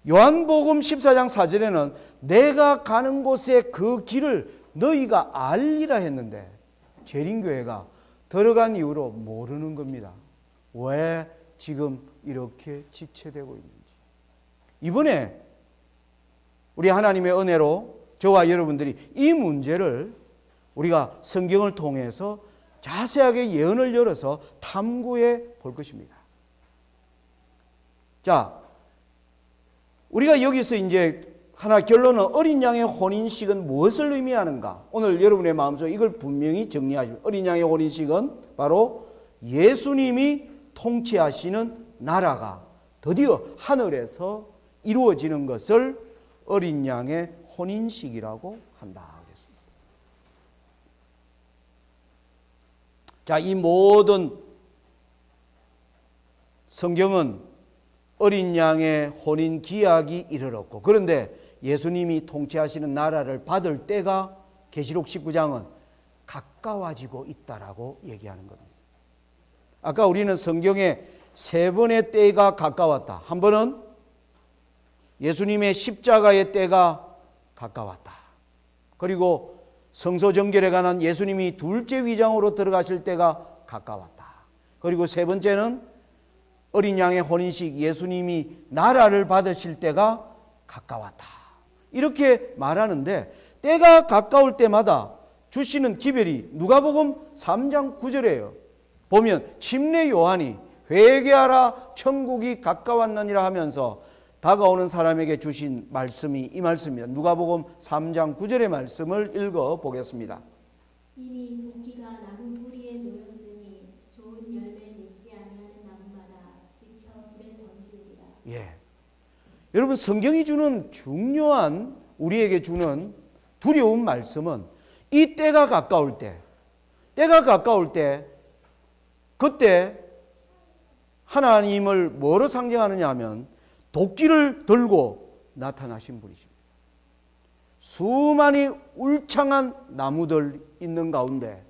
요한복음 14장 4절에는 내가 가는 곳에 그 길을 너희가 알리라 했는데 재림교회가 들어간 이후로 모르는 겁니다. 왜 지금 이렇게 지체되고 있는지. 이번에 우리 하나님의 은혜로 저와 여러분들이 이 문제를 우리가 성경을 통해서 자세하게 예언을 열어서 탐구해 볼 것입니다. 자, 우리가 여기서 이제 하나 결론은 어린 양의 혼인식은 무엇을 의미하는가? 오늘 여러분의 마음속에 이걸 분명히 정리하시면, 어린 양의 혼인식은 바로 예수님이 통치하시는 나라가 드디어 하늘에서 이루어지는 것을 어린 양의 혼인식이라고 한다. 자, 이 모든 성경은 어린 양의 혼인 기약이 이르렀고, 그런데 예수님이 통치하시는 나라를 받을 때가 계시록 19장은 가까워지고 있다라고 얘기하는 겁니다. 아까 우리는 성경에 세 번의 때가 가까웠다. 한 번은 예수님의 십자가의 때가 가까웠다. 그리고 성소 정결에 관한 예수님이 둘째 위장으로 들어가실 때가 가까웠다. 그리고 세 번째는 어린 양의 혼인식, 예수님이 나라를 받으실 때가 가까웠다. 이렇게 말하는데, 때가 가까울 때마다 주시는 기별이 누가복음 3장 9절이에요. 보면 침례 요한이 회개하라 천국이 가까웠느니라 하면서 다가오는 사람에게 주신 말씀이 이 말씀입니다. 누가복음 3장 9절의 말씀을 읽어보겠습니다. 이미 도끼가 나무 뿌리에 놓였으니 좋은 열매 맺지 아니하는 나무마다 지켜 불에 던지리라. 예, 여러분, 성경이 주는 중요한, 우리에게 주는 두려운 말씀은 이 때가 가까울 때, 그때 하나님을 뭐로 상징하느냐 하면 도끼를 들고 나타나신 분이십니다. 수많이 울창한 나무들 있는 가운데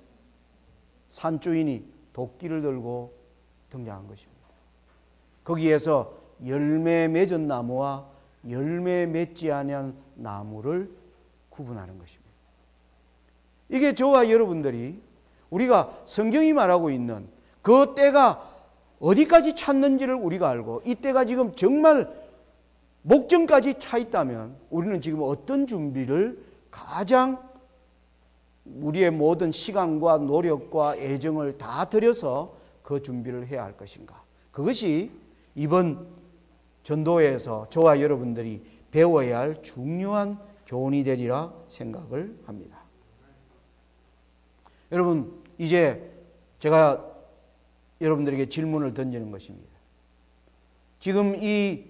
산주인이 도끼를 들고 등장한 것입니다. 거기에서 열매 맺은 나무와 열매 맺지 아니한 나무를 구분하는 것입니다. 이게 저와 여러분들이 우리가 성경이 말하고 있는 그 때가 어디까지 찼는지를 우리가 알고, 이 때가 지금 정말 목전까지 차 있다면 우리는 지금 어떤 준비를 가장 우리의 모든 시간과 노력과 애정을 다 들여서 그 준비를 해야 할 것인가? 그것이 이번 전도회에서 저와 여러분들이 배워야 할 중요한 교훈이 되리라 생각을 합니다. 여러분, 이제 제가 여러분들에게 질문을 던지는 것입니다. 지금 이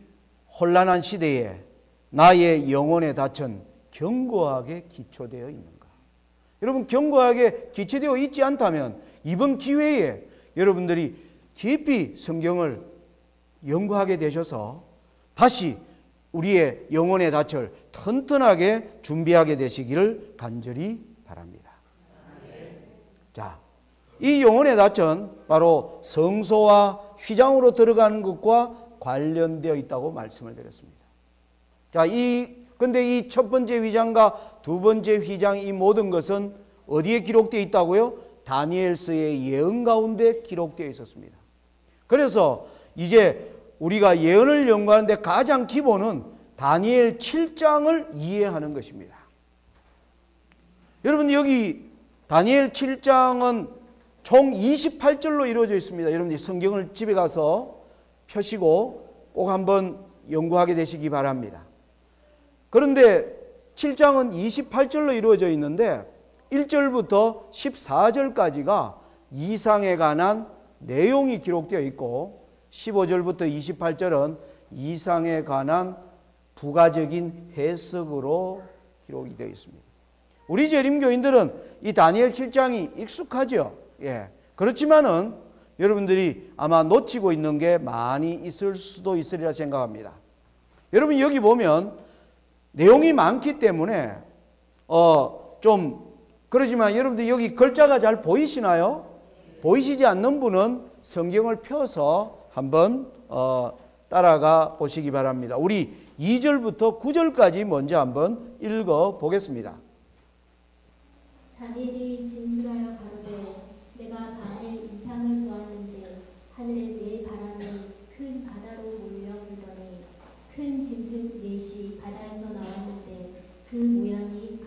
혼란한 시대에 나의 영혼의 닻은 견고하게 기초되어 있는가? 여러분, 견고하게 기초되어 있지 않다면 이번 기회에 여러분들이 깊이 성경을 연구하게 되셔서 다시 우리의 영혼의 닻을 튼튼하게 준비하게 되시기를 간절히 바랍니다. 자, 이 영혼의 닻은 바로 성소와 휘장으로 들어가는 것과 관련되어 있다고 말씀을 드렸습니다. 자, 근데 이 첫 번째 휘장과 두 번째 휘장, 이 모든 것은 어디에 기록되어 있다고요? 다니엘서의 예언 가운데 기록되어 있었습니다. 그래서 이제 우리가 예언을 연구하는데 가장 기본은 다니엘 7장을 이해하는 것입니다. 여러분, 여기 다니엘 7장은 총 28절로 이루어져 있습니다. 여러분들이 성경을 집에 가서 펴시고 꼭 한번 연구하게 되시기 바랍니다. 그런데 7장은 28절로 이루어져 있는데 1절부터 14절까지가 이상에 관한 내용이 기록되어 있고 15절부터 28절은 이상에 관한 부가적인 해석으로 기록이 되어 있습니다. 우리 재림교인들은 이 다니엘 7장이 익숙하죠. 예. 그렇지만은 여러분들이 아마 놓치고 있는 게 많이 있을 수도 있으리라 생각합니다. 여러분, 여기 보면 내용이 많기 때문에 좀 그러지만 여러분들 여기 글자가 잘 보이시나요? 보이시지 않는 분은 성경을 펴서 한번 따라가 보시기 바랍니다. 우리 2절부터 9절까지 먼저 한번 읽어 보겠습니다. 다니엘이 진술하여 가로되 내가 밤에 이상을 보았는데 하늘에 네 바람이 큰 바다로 몰려 불더니 큰 짐승 넷이 바다에서 나왔는데 그 모양이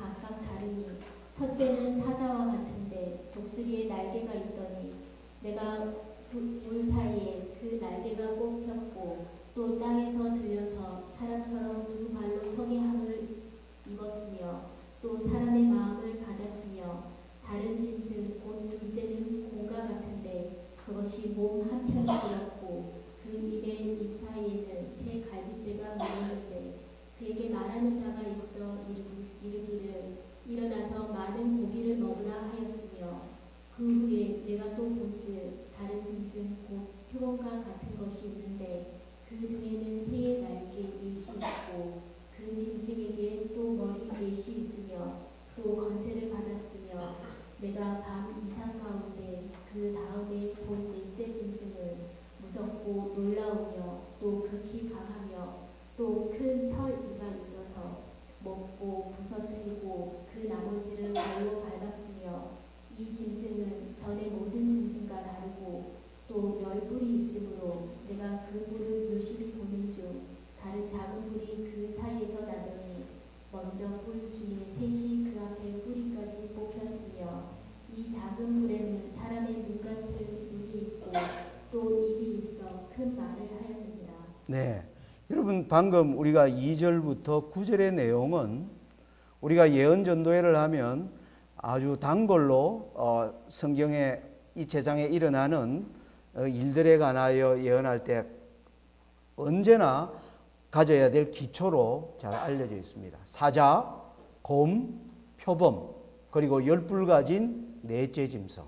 것이 몸 한편이 들었고 그 입에 이 사이에는 새 갈빗대가 물었는데 그에게 말하는 자가 있어 이르기를 일어나서 많은 고기를 먹으라 하였으며 그 후에 내가 또 본즉 다른 짐승 곧 표범과 같은 것이 있는데 그 등에는 새의 날개 넷이 있고 그 짐승에게 또 머리 넷이 있으며 또 권세를 받았으며 내가 밤 이상 가운데 그 다음에 본 넷째 짐승은 무섭고 놀라우며 또 극히 강하며 또 큰 철이가 있어서 먹고 부서뜨리고 그 나머지를 발로 밟았으며 이 짐승은 전의 모든 짐승과 다르고 또 열 뿔이 있으므로 내가 그 뿔을 유심히 보는 중 다른 작은 뿔이 그 사이에서 나더니 먼저 뿔 중에 셋이 그 앞에 뿌리까지 뽑혔으며 이 작은 뿔에는 사람의 눈 같은 눈이 있고 또 입이 있어 큰 말을 하였느니라. 네, 여러분 방금 우리가 2절부터 9절의 내용은 우리가 예언 전도회를 하면 아주 단골로 성경에 이 세상에 일어나는 일들에 관하여 예언할 때 언제나 가져야 될 기초로 잘 알려져 있습니다. 사자, 곰, 표범, 그리고 열뿔 가진 넷째 짐승,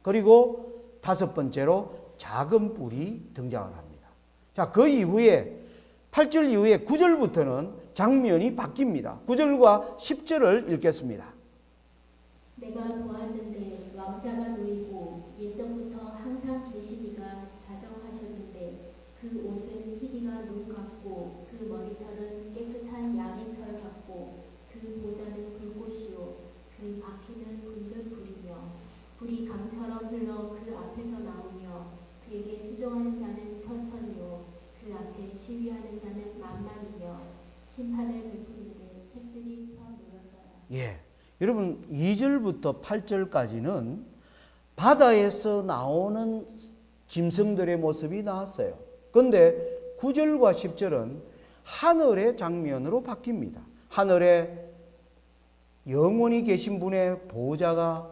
그리고 다섯 번째로 작은 뿔이 등장을 합니다. 자, 그 이후에 8절 이후에 9절부터는 장면이 바뀝니다. 9절과 10절을 읽겠습니다. 내가 보았는데 왕자가 놓이고 예전부터 항상 계신 이가 자정하셨는데 그 옷은 희비가 눈 같고 그 머리털은 깨끗한 양의 털 같고 그 보좌는 불꽃이요 그 바퀴는 붉은 불이며 불이 강처럼 흘러 그 앞에서 나오며 그에게 수종하는 자는 천천히요 그 앞에 시위하는 자는 만만이며 심판을 베푸는데 책들이 펴 놓였더라. 예, 여러분 2절부터 8절까지는 바다에서 나오는 짐승들의 모습이 나왔어요. 그런데 9절과 10절은 하늘의 장면으로 바뀝니다. 하늘에 영원히 계신 분의 보호자가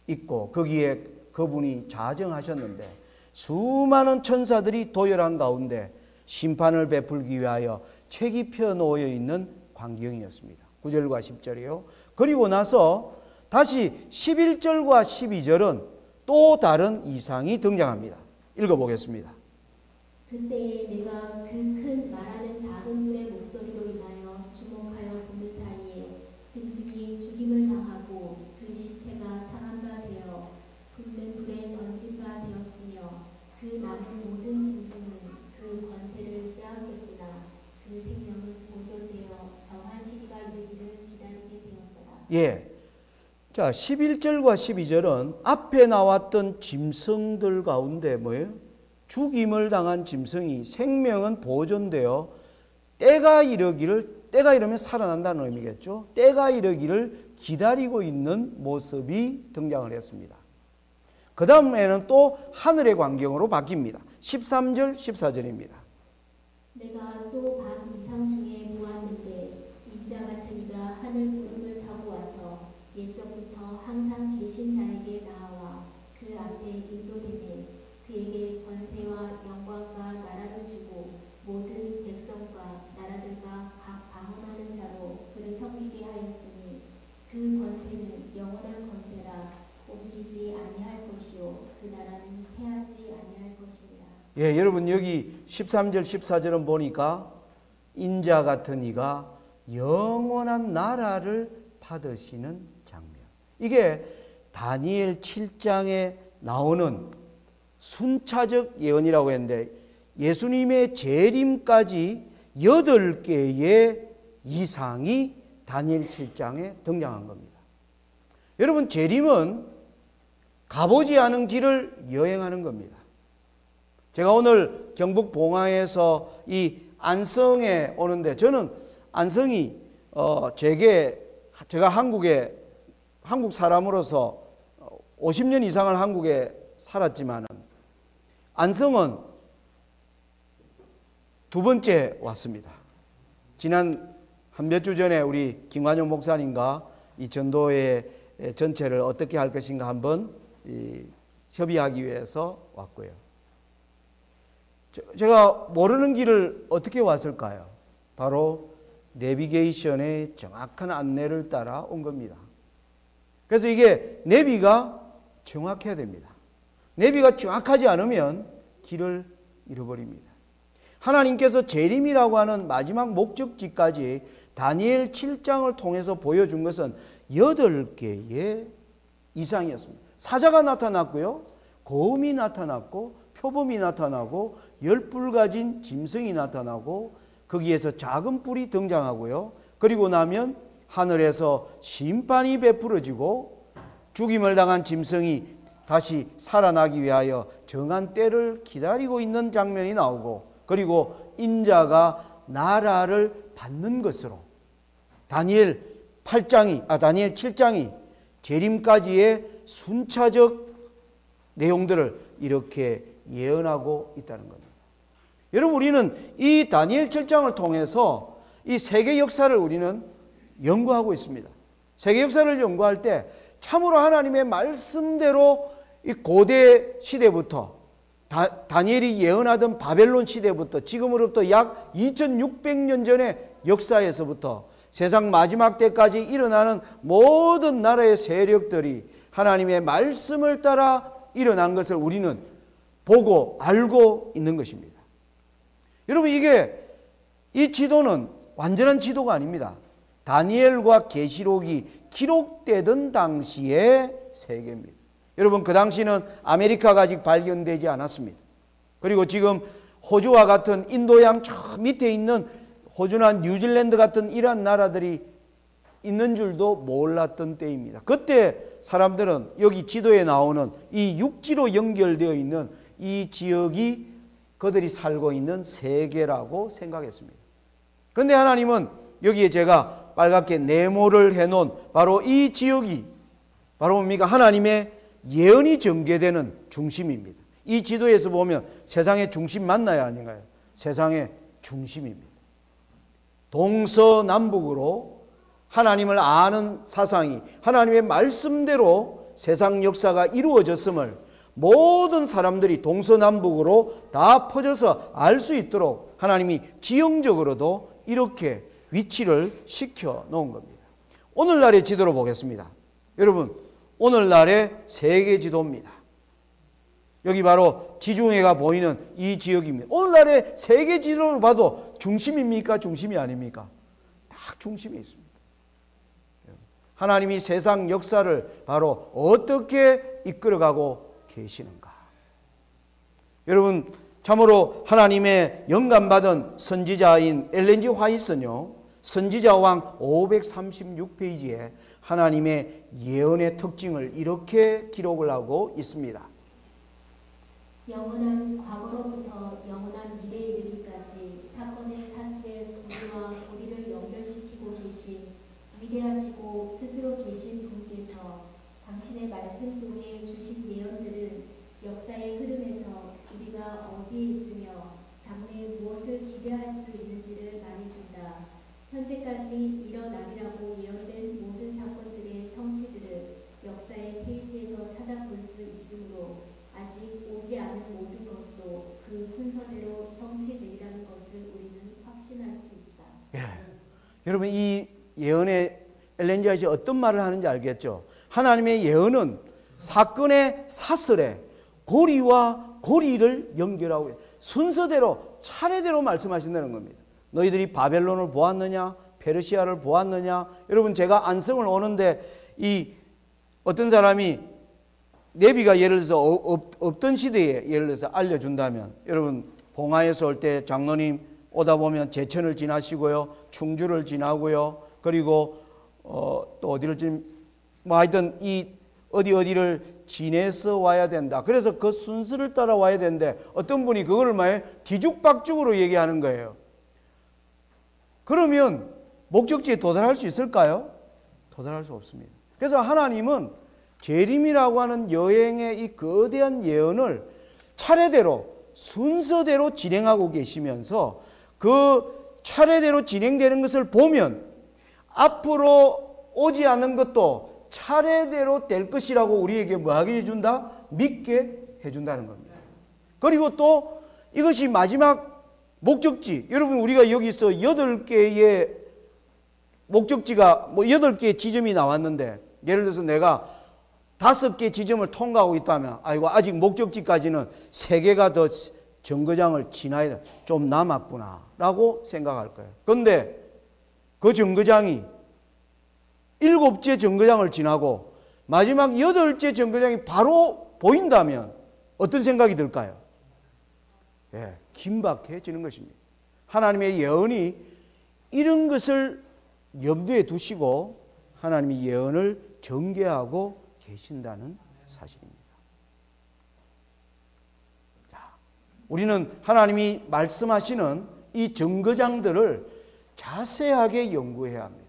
있고 거기에 그분이 자정하셨는데 수많은 천사들이 도열한 가운데 심판을 베풀기 위하여 책이 펴 놓여 있는 광경이었습니다. 9절과 10절이요. 그리고 나서 다시 11절과 12절은 또 다른 이상이 등장합니다. 읽어보겠습니다. 그때에 내가 그 큰 말하는 작은 불의 목소리로 인하여 주목하여 보는 사이에 짐승이 죽임을 당하고 그 시체가 상한 바 되어 붙는 불에 던진 바 되었으며 그 남은 모든 짐승은 그 권세를 빼앗겼으나 그 생명은 보존되어 정한 시기가 이르기를 기다리게 되었더라. 예. 자, 11절과 12절은 앞에 나왔던 짐승들 가운데 뭐예요? 죽임을 당한 짐승이 생명은 보존되어 때가 이르면 살아난다는 의미겠죠. 때가 이르기를 기다리고 있는 모습이 등장을 했습니다. 그 다음에는 또 하늘의 광경으로 바뀝니다. 13절, 14절입니다. 내가 또 밤 이상 중에 보았는데 인자 같은 이가 하늘 구름을 타고 와서 옛적부터 항상 계신 자에게 나아와 그 앞에 인도되매 그에게 권세와 영광과 나라를 주고 모든 백성과 나라들과 각 방언하는 자로 그를 섬기게 하였으니 그 권세는 영원한 권세라 옮기지 아니할 것이요 그 나라는 패하지 아니할 것이니라. 예, 여러분 여기 13절 14절은 보니까 인자 같은 이가 영원한 나라를 받으시는 장면. 이게 다니엘 7장에 나오는 순차적 예언이라고 했는데 예수님의 재림까지 8개의 이상이 다니엘 7장에 등장한 겁니다. 여러분 재림은 가보지 않은 길을 여행하는 겁니다. 제가 오늘 경북 봉화에서 이 안성에 오는데 저는 안성이 제가 한국 사람으로서 50년 이상을 한국에 살았지만 안성은 두 번째 왔습니다. 지난 한 몇 주 전에 우리 김관용 목사님과 이 전도회 전체를 어떻게 할 것인가 한번 협의하기 위해서 왔고요. 제가 모르는 길을 어떻게 왔을까요? 바로 내비게이션의 정확한 안내를 따라 온 겁니다. 그래서 이게 내비가 정확해야 됩니다. 내비가 정확하지 않으면 길을 잃어버립니다. 하나님께서 재림이라고 하는 마지막 목적지까지 다니엘 7장을 통해서 보여준 것은 8개의 이상이었습니다. 사자가 나타났고요, 거음이 나타났고, 표범이 나타나고, 10뿔 가진 짐승이 나타나고, 거기에서 작은 뿔이 등장하고요, 그리고 나면 하늘에서 심판이 베풀어지고 죽임을 당한 짐승이 다시 살아나기 위하여 정한 때를 기다리고 있는 장면이 나오고, 그리고 인자가 나라를 받는 것으로 다니엘 7장이 재림까지의 순차적 내용들을 이렇게 예언하고 있다는 겁니다. 여러분, 우리는 이 다니엘 7장을 통해서 이 세계 역사를 우리는 연구하고 있습니다. 세계 역사를 연구할 때 참으로 하나님의 말씀대로 이 고대 시대부터 다니엘이 예언하던 바벨론 시대부터 지금으로부터 약 2600년 전의 역사에서부터 세상 마지막 때까지 일어나는 모든 나라의 세력들이 하나님의 말씀을 따라 일어난 것을 우리는 보고 알고 있는 것입니다. 여러분, 이 지도는 완전한 지도가 아닙니다. 다니엘과 계시록이 기록되던 당시의 세계입니다. 여러분, 그 당시는 아메리카가 아직 발견되지 않았습니다. 그리고 지금 호주와 같은 인도양 저 밑에 있는 호주나 뉴질랜드 같은 이러한 나라들이 있는 줄도 몰랐던 때입니다. 그때 사람들은 여기 지도에 나오는 이 육지로 연결되어 있는 이 지역이 그들이 살고 있는 세계라고 생각했습니다. 그런데 하나님은 여기에 제가 빨갛게 네모를 해놓은 바로 이 지역이 바로 뭡니까? 하나님의 예언이 전개되는 중심입니다. 이 지도에서 보면 세상의 중심 맞나요, 아닌가요? 세상의 중심입니다. 동서남북으로 하나님을 아는 사상이 하나님의 말씀대로 세상 역사가 이루어졌음을 모든 사람들이 동서남북으로 다 퍼져서 알 수 있도록 하나님이 지형적으로도 이렇게 위치를 시켜 놓은 겁니다. 오늘날의 지도로 보겠습니다. 여러분, 오늘날의 세계 지도입니다. 여기 바로 지중해가 보이는 이 지역입니다. 오늘날의 세계 지도를 봐도 중심입니까? 중심이 아닙니까? 딱 중심에 있습니다. 하나님이 세상 역사를 바로 어떻게 이끌어가고 계시는가? 여러분, 참으로 하나님의 영감받은 선지자인 엘렌 G. 화이트는요, 선지자왕 536페이지에 하나님의 예언의 특징을 이렇게 기록을 하고 있습니다. 영원한 과거로부터 영원한 미래에 이르기까지 사건의 사슬에 고리와 고리를 연결시키고 계신 위대하시고 스스로 계신 분께서 당신의 말씀 속에 주신 예언들은 역사의 흐름에서 우리가 어디에 있으며 장래에 무엇을 기대할 수 있는지를 말해준다. 현재까지 일어나리라고 예언된 모든 사건들의 성취들을 역사의 페이지에서 찾아볼 수 있으므로 아직 오지 않은 모든 것도 그 순서대로 성취되리라는 것을 우리는 확신할 수 있다. 예. 여러분, 이 예언의 엘렌 G. 화이트가 어떤 말을 하는지 알겠죠? 하나님의 예언은 사건의 사슬에 고리와 고리를 연결하고 순서대로 차례대로 말씀하신다는 겁니다. 너희들이 바벨론을 보았느냐? 페르시아를 보았느냐? 여러분, 제가 안성을 오는데 이 어떤 사람이 내비가 예를 들어서 없던 시대에 예를 들어서 알려준다면, 여러분, 봉화에서 올 때 장로님 오다 보면 제천을 지나시고요, 충주를 지나고요, 그리고 또 어디를 뭐 하여튼 이 어디를 지내서 와야 된다. 그래서 그 순서를 따라 와야 되는데 어떤 분이 그거를 막 뒤죽박죽으로 얘기하는 거예요. 그러면 목적지에 도달할 수 있을까요? 도달할 수 없습니다. 그래서 하나님은 재림이라고 하는 여행의 이 거대한 예언을 차례대로 순서대로 진행하고 계시면서 그 차례대로 진행되는 것을 보면 앞으로 오지 않는 것도 차례대로 될 것이라고 우리에게 뭐하게 해준다? 믿게 해준다는 겁니다. 그리고 또 이것이 마지막 목적지. 여러분 우리가 여기서 8개의 목적지가 8개의 지점이 나왔는데 예를 들어서 내가 5개 지점을 통과하고 있다면 아이고 아직 목적지까지는 3개가 더 정거장을 지나야 좀 남았구나 라고 생각할 거예요. 그런데 그 정거장이 7째 정거장을 지나고 마지막 8째 정거장이 바로 보인다면 어떤 생각이 들까요? 예, 긴박해지는 것입니다. 하나님의 예언이 이런 것을 염두에 두시고 하나님의 예언을 전개하고 계신다는 사실입니다. 자, 우리는 하나님이 말씀하시는 이 정거장들을 자세하게 연구해야 합니다.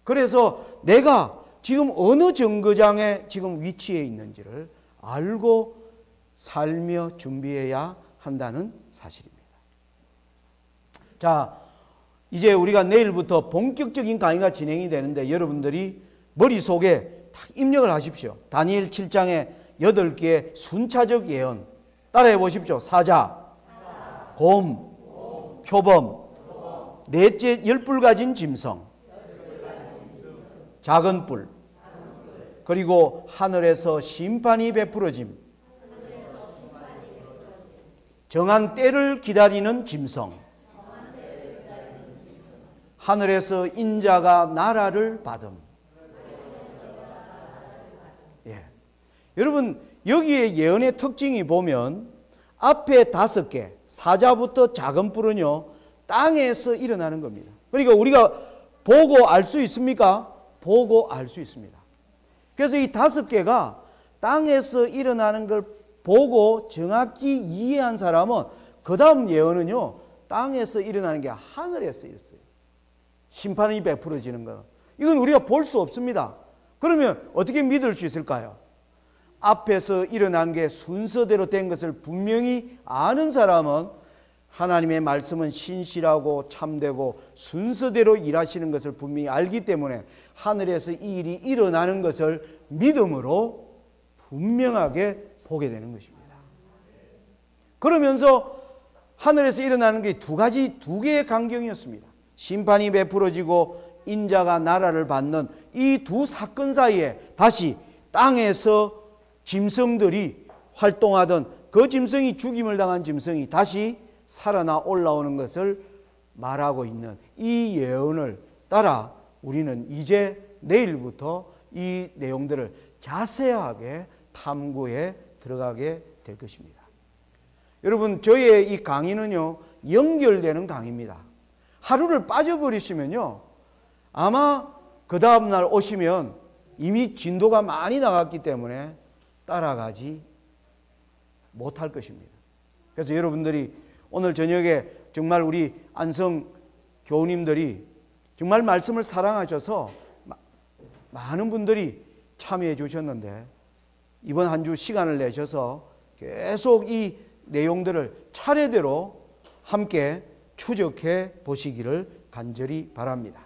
그래서 내가 지금 어느 정거장에 지금 위치해 있는지를 알고 살며 준비해야 한다는 사실입니다. 자, 이제 우리가 내일부터 본격적인 강의가 진행이 되는데 여러분들이 머릿속에 딱 입력을 하십시오. 다니엘 7장의 8개의 순차적 예언 따라해 보십시오. 사자, 곰, 표범, 넷째 10뿔 가진 짐승, 작은 뿔, 그리고 하늘에서 심판이 베풀어짐, 정한 때를 기다리는 짐승, 하늘에서 인자가 나라를 받음. 예. 여러분 여기에 예언의 특징이 보면 앞에 5개 사자부터 작은 뿔은요 땅에서 일어나는 겁니다. 그러니까 우리가 보고 알 수 있습니까? 보고 알 수 있습니다. 그래서 이 5개가 땅에서 일어나는 걸 보고 정확히 이해한 사람은 그 다음 예언은요 땅에서 일어나는 게 하늘에서 있어요. 심판이 베풀어지는 거. 이건 우리가 볼 수 없습니다. 그러면 어떻게 믿을 수 있을까요? 앞에서 일어난 게 순서대로 된 것을 분명히 아는 사람은 하나님의 말씀은 신실하고 참되고 순서대로 일하시는 것을 분명히 알기 때문에 하늘에서 이 일이 일어나는 것을 믿음으로 분명하게 보게 되는 것입니다. 그러면서 하늘에서 일어나는 게 두 개의 광경이었습니다. 심판이 베풀어지고 인자가 나라를 받는 이 두 사건 사이에 다시 땅에서 짐승들이 활동하던 그 짐승이 죽임을 당한 짐승이 다시 살아나 올라오는 것을 말하고 있는 이 예언을 따라 우리는 이제 내일부터 이 내용들을 자세하게 탐구해 들어가게 될 것입니다. 여러분 저의 이 강의는요 연결되는 강의입니다. 하루를 빠져버리시면요 아마 그 다음날 오시면 이미 진도가 많이 나갔기 때문에 따라가지 못할 것입니다. 그래서 여러분들이 오늘 저녁에 정말 우리 안성 교우님들이 정말 말씀을 사랑하셔서 많은 분들이 참여해 주셨는데 이번 한 주 시간을 내셔서 계속 이 내용들을 차례대로 함께 추적해 보시기를 간절히 바랍니다.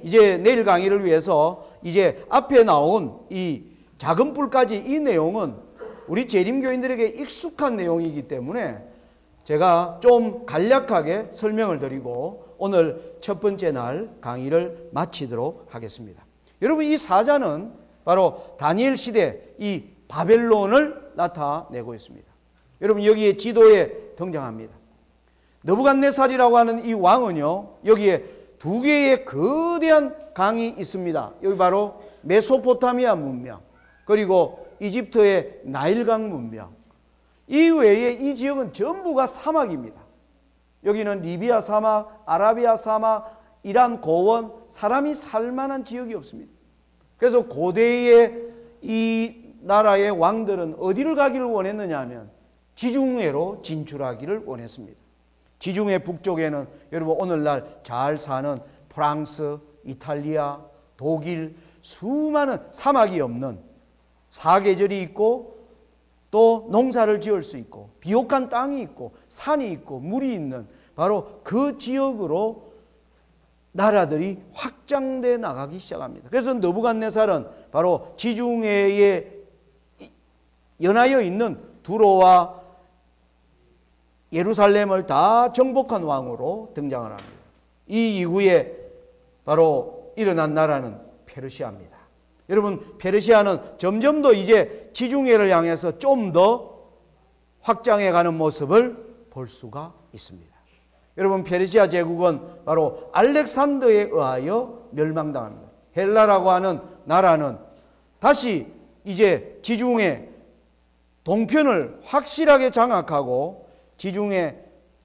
이제 내일 강의를 위해서 이제 앞에 나온 이 작은 뿔까지 이 내용은 우리 재림교인들에게 익숙한 내용이기 때문에 제가 좀 간략하게 설명을 드리고 오늘 첫 번째 날 강의를 마치도록 하겠습니다. 여러분 이 사자는 바로 다니엘 시대 이 바벨론을 나타내고 있습니다. 여러분 여기에 지도에 등장합니다. 느부갓네살이라고 하는 이 왕은요 여기에 2개의 거대한 강이 있습니다. 여기 바로 메소포타미아 문명 그리고 이집트의 나일강 문명. 이 외에 이 지역은 전부가 사막입니다. 여기는 리비아 사막, 아라비아 사막, 이란 고원, 사람이 살만한 지역이 없습니다. 그래서 고대의 이 나라의 왕들은 어디를 가기를 원했느냐 하면 지중해로 진출하기를 원했습니다. 지중해 북쪽에는 여러분 오늘날 잘 사는 프랑스, 이탈리아, 독일 수많은 사막이 없는 사계절이 있고 또 농사를 지을 수 있고 비옥한 땅이 있고 산이 있고 물이 있는 바로 그 지역으로 나라들이 확장돼 나가기 시작합니다. 그래서 느부갓네살은 바로 지중해에 연하여 있는 두로와 예루살렘을 다 정복한 왕으로 등장을 합니다. 이 이후에 바로 일어난 나라는 페르시아입니다. 여러분, 페르시아는 점점 더 이제 지중해를 향해서 좀 더 확장해가는 모습을 볼 수가 있습니다. 여러분, 페르시아 제국은 바로 알렉산더에 의하여 멸망당합니다. 헬라라고 하는 나라는 다시 이제 지중해 동편을 확실하게 장악하고 지중해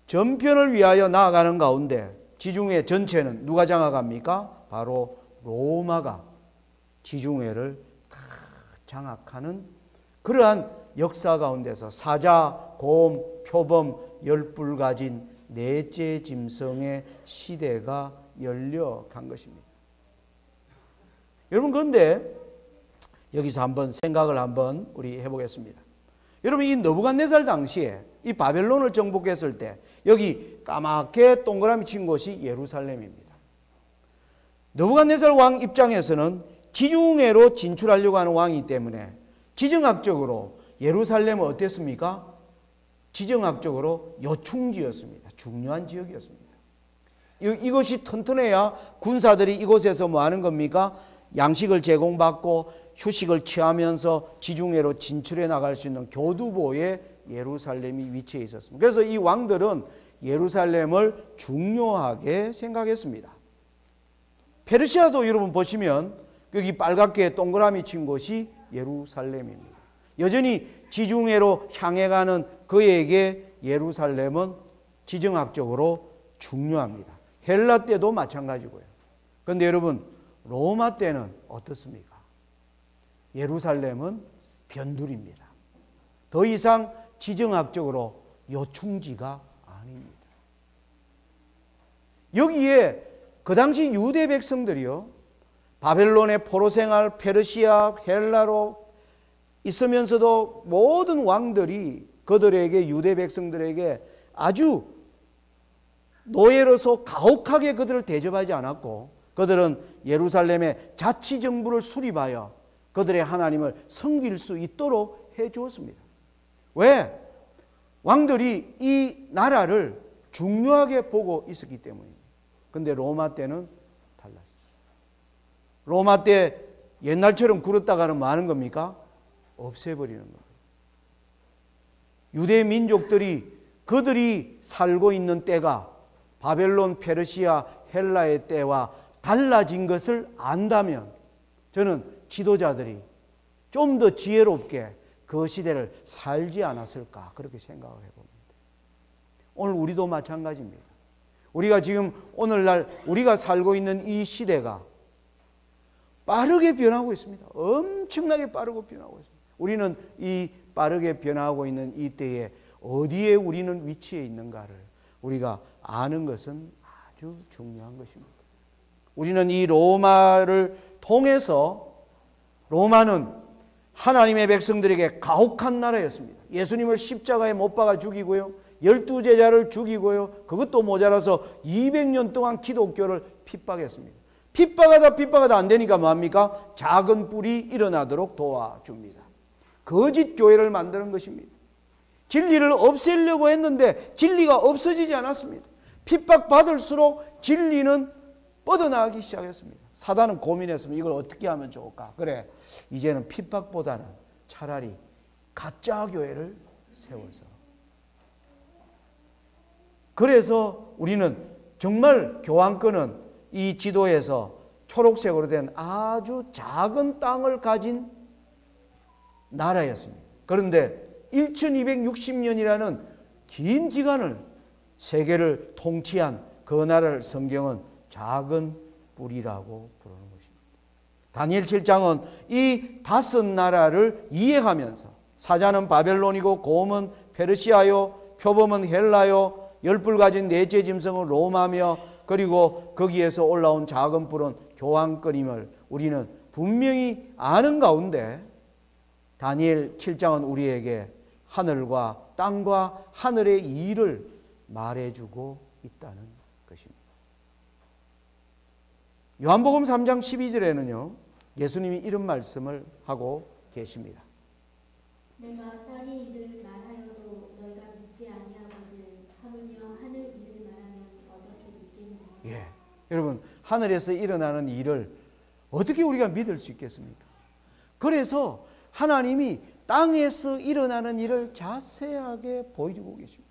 전편을 위하여 나아가는 가운데 지중해 전체는 누가 장악합니까? 바로 로마가 지중해를 다 장악하는 그러한 역사 가운데서 사자, 곰, 표범, 열불 가진 넷째 짐승의 시대가 열려간 것입니다. 여러분, 그런데 여기서 한번 생각을 한번 우리 해보겠습니다. 여러분, 이 느부갓네살 당시에 이 바벨론을 정복했을 때 여기 까맣게 동그라미 친 곳이 예루살렘입니다. 느부갓네살 왕 입장에서는 지중해로 진출하려고 하는 왕이기 때문에 지정학적으로 예루살렘은 어땠습니까? 지정학적으로 요충지였습니다. 중요한 지역이었습니다. 이것이 튼튼해야 군사들이 이곳에서 뭐 하는 겁니까? 양식을 제공받고 휴식을 취하면서 지중해로 진출해 나갈 수 있는 교두보에 예루살렘이 위치해 있었습니다. 그래서 이 왕들은 예루살렘을 중요하게 생각했습니다. 페르시아도 여러분 보시면 여기 빨갛게 동그라미 친 곳이 예루살렘입니다. 여전히 지중해로 향해 가는 그에게 예루살렘은 지정학적으로 중요합니다. 헬라 때도 마찬가지고요. 그런데 여러분, 로마 때는 어떻습니까? 예루살렘은 변두리입니다. 더 이상 지정학적으로 요충지가 아닙니다. 여기에 그 당시 유대 백성들이요, 바벨론의 포로 생활, 페르시아, 헬라로 있으면서도 모든 왕들이 그들에게, 유대 백성들에게 아주 노예로서 가혹하게 그들을 대접하지 않았고, 그들은 예루살렘의 자치정부를 수립하여 그들의 하나님을 섬길 수 있도록 해 주었습니다. 왜? 왕들이 이 나라를 중요하게 보고 있었기 때문입니다. 그런데 로마 때는 달랐어요. 로마 때 옛날처럼 굴었다가는 뭐 하는 겁니까? 없애버리는 거예요. 유대 민족들이 그들이 살고 있는 때가 바벨론, 페르시아, 헬라의 때와 달라진 것을 안다면 저는 지도자들이 좀 더 지혜롭게 그 시대를 살지 않았을까 그렇게 생각을 해봅니다. 오늘 우리도 마찬가지입니다. 우리가 지금 오늘날 우리가 살고 있는 이 시대가 빠르게 변하고 있습니다. 엄청나게 빠르고 변하고 있습니다. 우리는 이 빠르게 변하고 있는 이 때에 어디에 우리는 위치해 있는가를 우리가 아는 것은 아주 중요한 것입니다. 우리는 이 로마를 통해서, 로마는 하나님의 백성들에게 가혹한 나라였습니다. 예수님을 십자가에 못 박아 죽이고요, 12제자를 죽이고요, 그것도 모자라서 200년 동안 기독교를 핍박했습니다. 핍박하다 안 되니까 뭐합니까? 작은 뿔이 일어나도록 도와줍니다. 거짓 교회를 만드는 것입니다. 진리를 없애려고 했는데 진리가 없어지지 않았습니다. 핍박받을수록 진리는 뻗어나가기 시작했습니다. 사단은 고민했습니다. 이걸 어떻게 하면 좋을까? 그래, 이제는 핍박보다는 차라리 가짜 교회를 세워서, 그래서 우리는 정말 교황권은 이 지도에서 초록색으로 된 아주 작은 땅을 가진 나라였습니다. 그런데 1260년이라는 긴 기간을 세계를 통치한 그 나라를 성경은 작은 뿔이라고 부르는 것입니다. 다니엘 7장은 이 5 나라를 이해하면서 사자는 바벨론이고 곰은 페르시아요, 표범은 헬라요, 열불 가진 넷째 짐승은 로마며 그리고 거기에서 올라온 작은 뿔은 교황권임을 우리는 분명히 아는 가운데 다니엘 7장은 우리에게 하늘과 땅과 하늘의 일을 말해주고 있다는 것입니다. 요한복음 3장 12절에는요. 예수님이 이런 말씀을 하고 계십니다. 내가 땅의 일을 말하여도 너희가 믿지 아니하거든 하물며 하늘 일을 말하면 어떻게 믿겠느냐. 예, 여러분 하늘에서 일어나는 일을 어떻게 우리가 믿을 수 있겠습니까? 그래서 하나님이 땅에서 일어나는 일을 자세하게 보여주고 계십니다.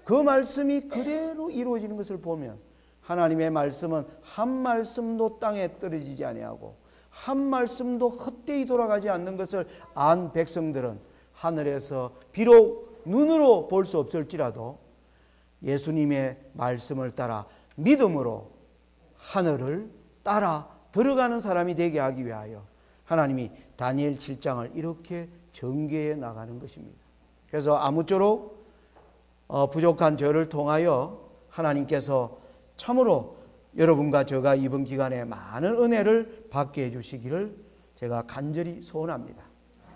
그 말씀이 그대로 이루어지는 것을 보면 하나님의 말씀은 한 말씀도 땅에 떨어지지 아니하고 한 말씀도 헛되이 돌아가지 않는 것을 안 백성들은 하늘에서 비록 눈으로 볼 수 없을지라도 예수님의 말씀을 따라 믿음으로 하늘을 따라 들어가는 사람이 되게 하기 위하여 하나님이 다니엘 7장을 이렇게 전개해 나가는 것입니다. 그래서 아무쪼록 부족한 저를 통하여 하나님께서 참으로 여러분과 제가 이번 기간에 많은 은혜를 받게 해주시기를 제가 간절히 소원합니다.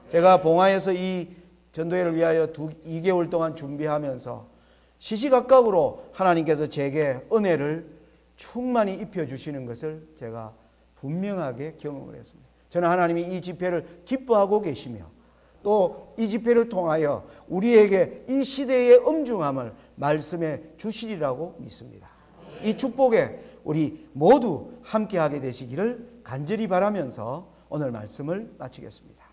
제가 봉화에서 이 전도회를 위하여 2개월 동안 준비하면서 시시각각으로 하나님께서 제게 은혜를 충만히 입혀주시는 것을 제가 분명하게 경험을 했습니다. 저는 하나님이 이 집회를 기뻐하고 계시며 또 이 집회를 통하여 우리에게 이 시대의 엄중함을 말씀해 주시리라고 믿습니다. 이 축복에 우리 모두 함께하게 되시기를 간절히 바라면서 오늘 말씀을 마치겠습니다.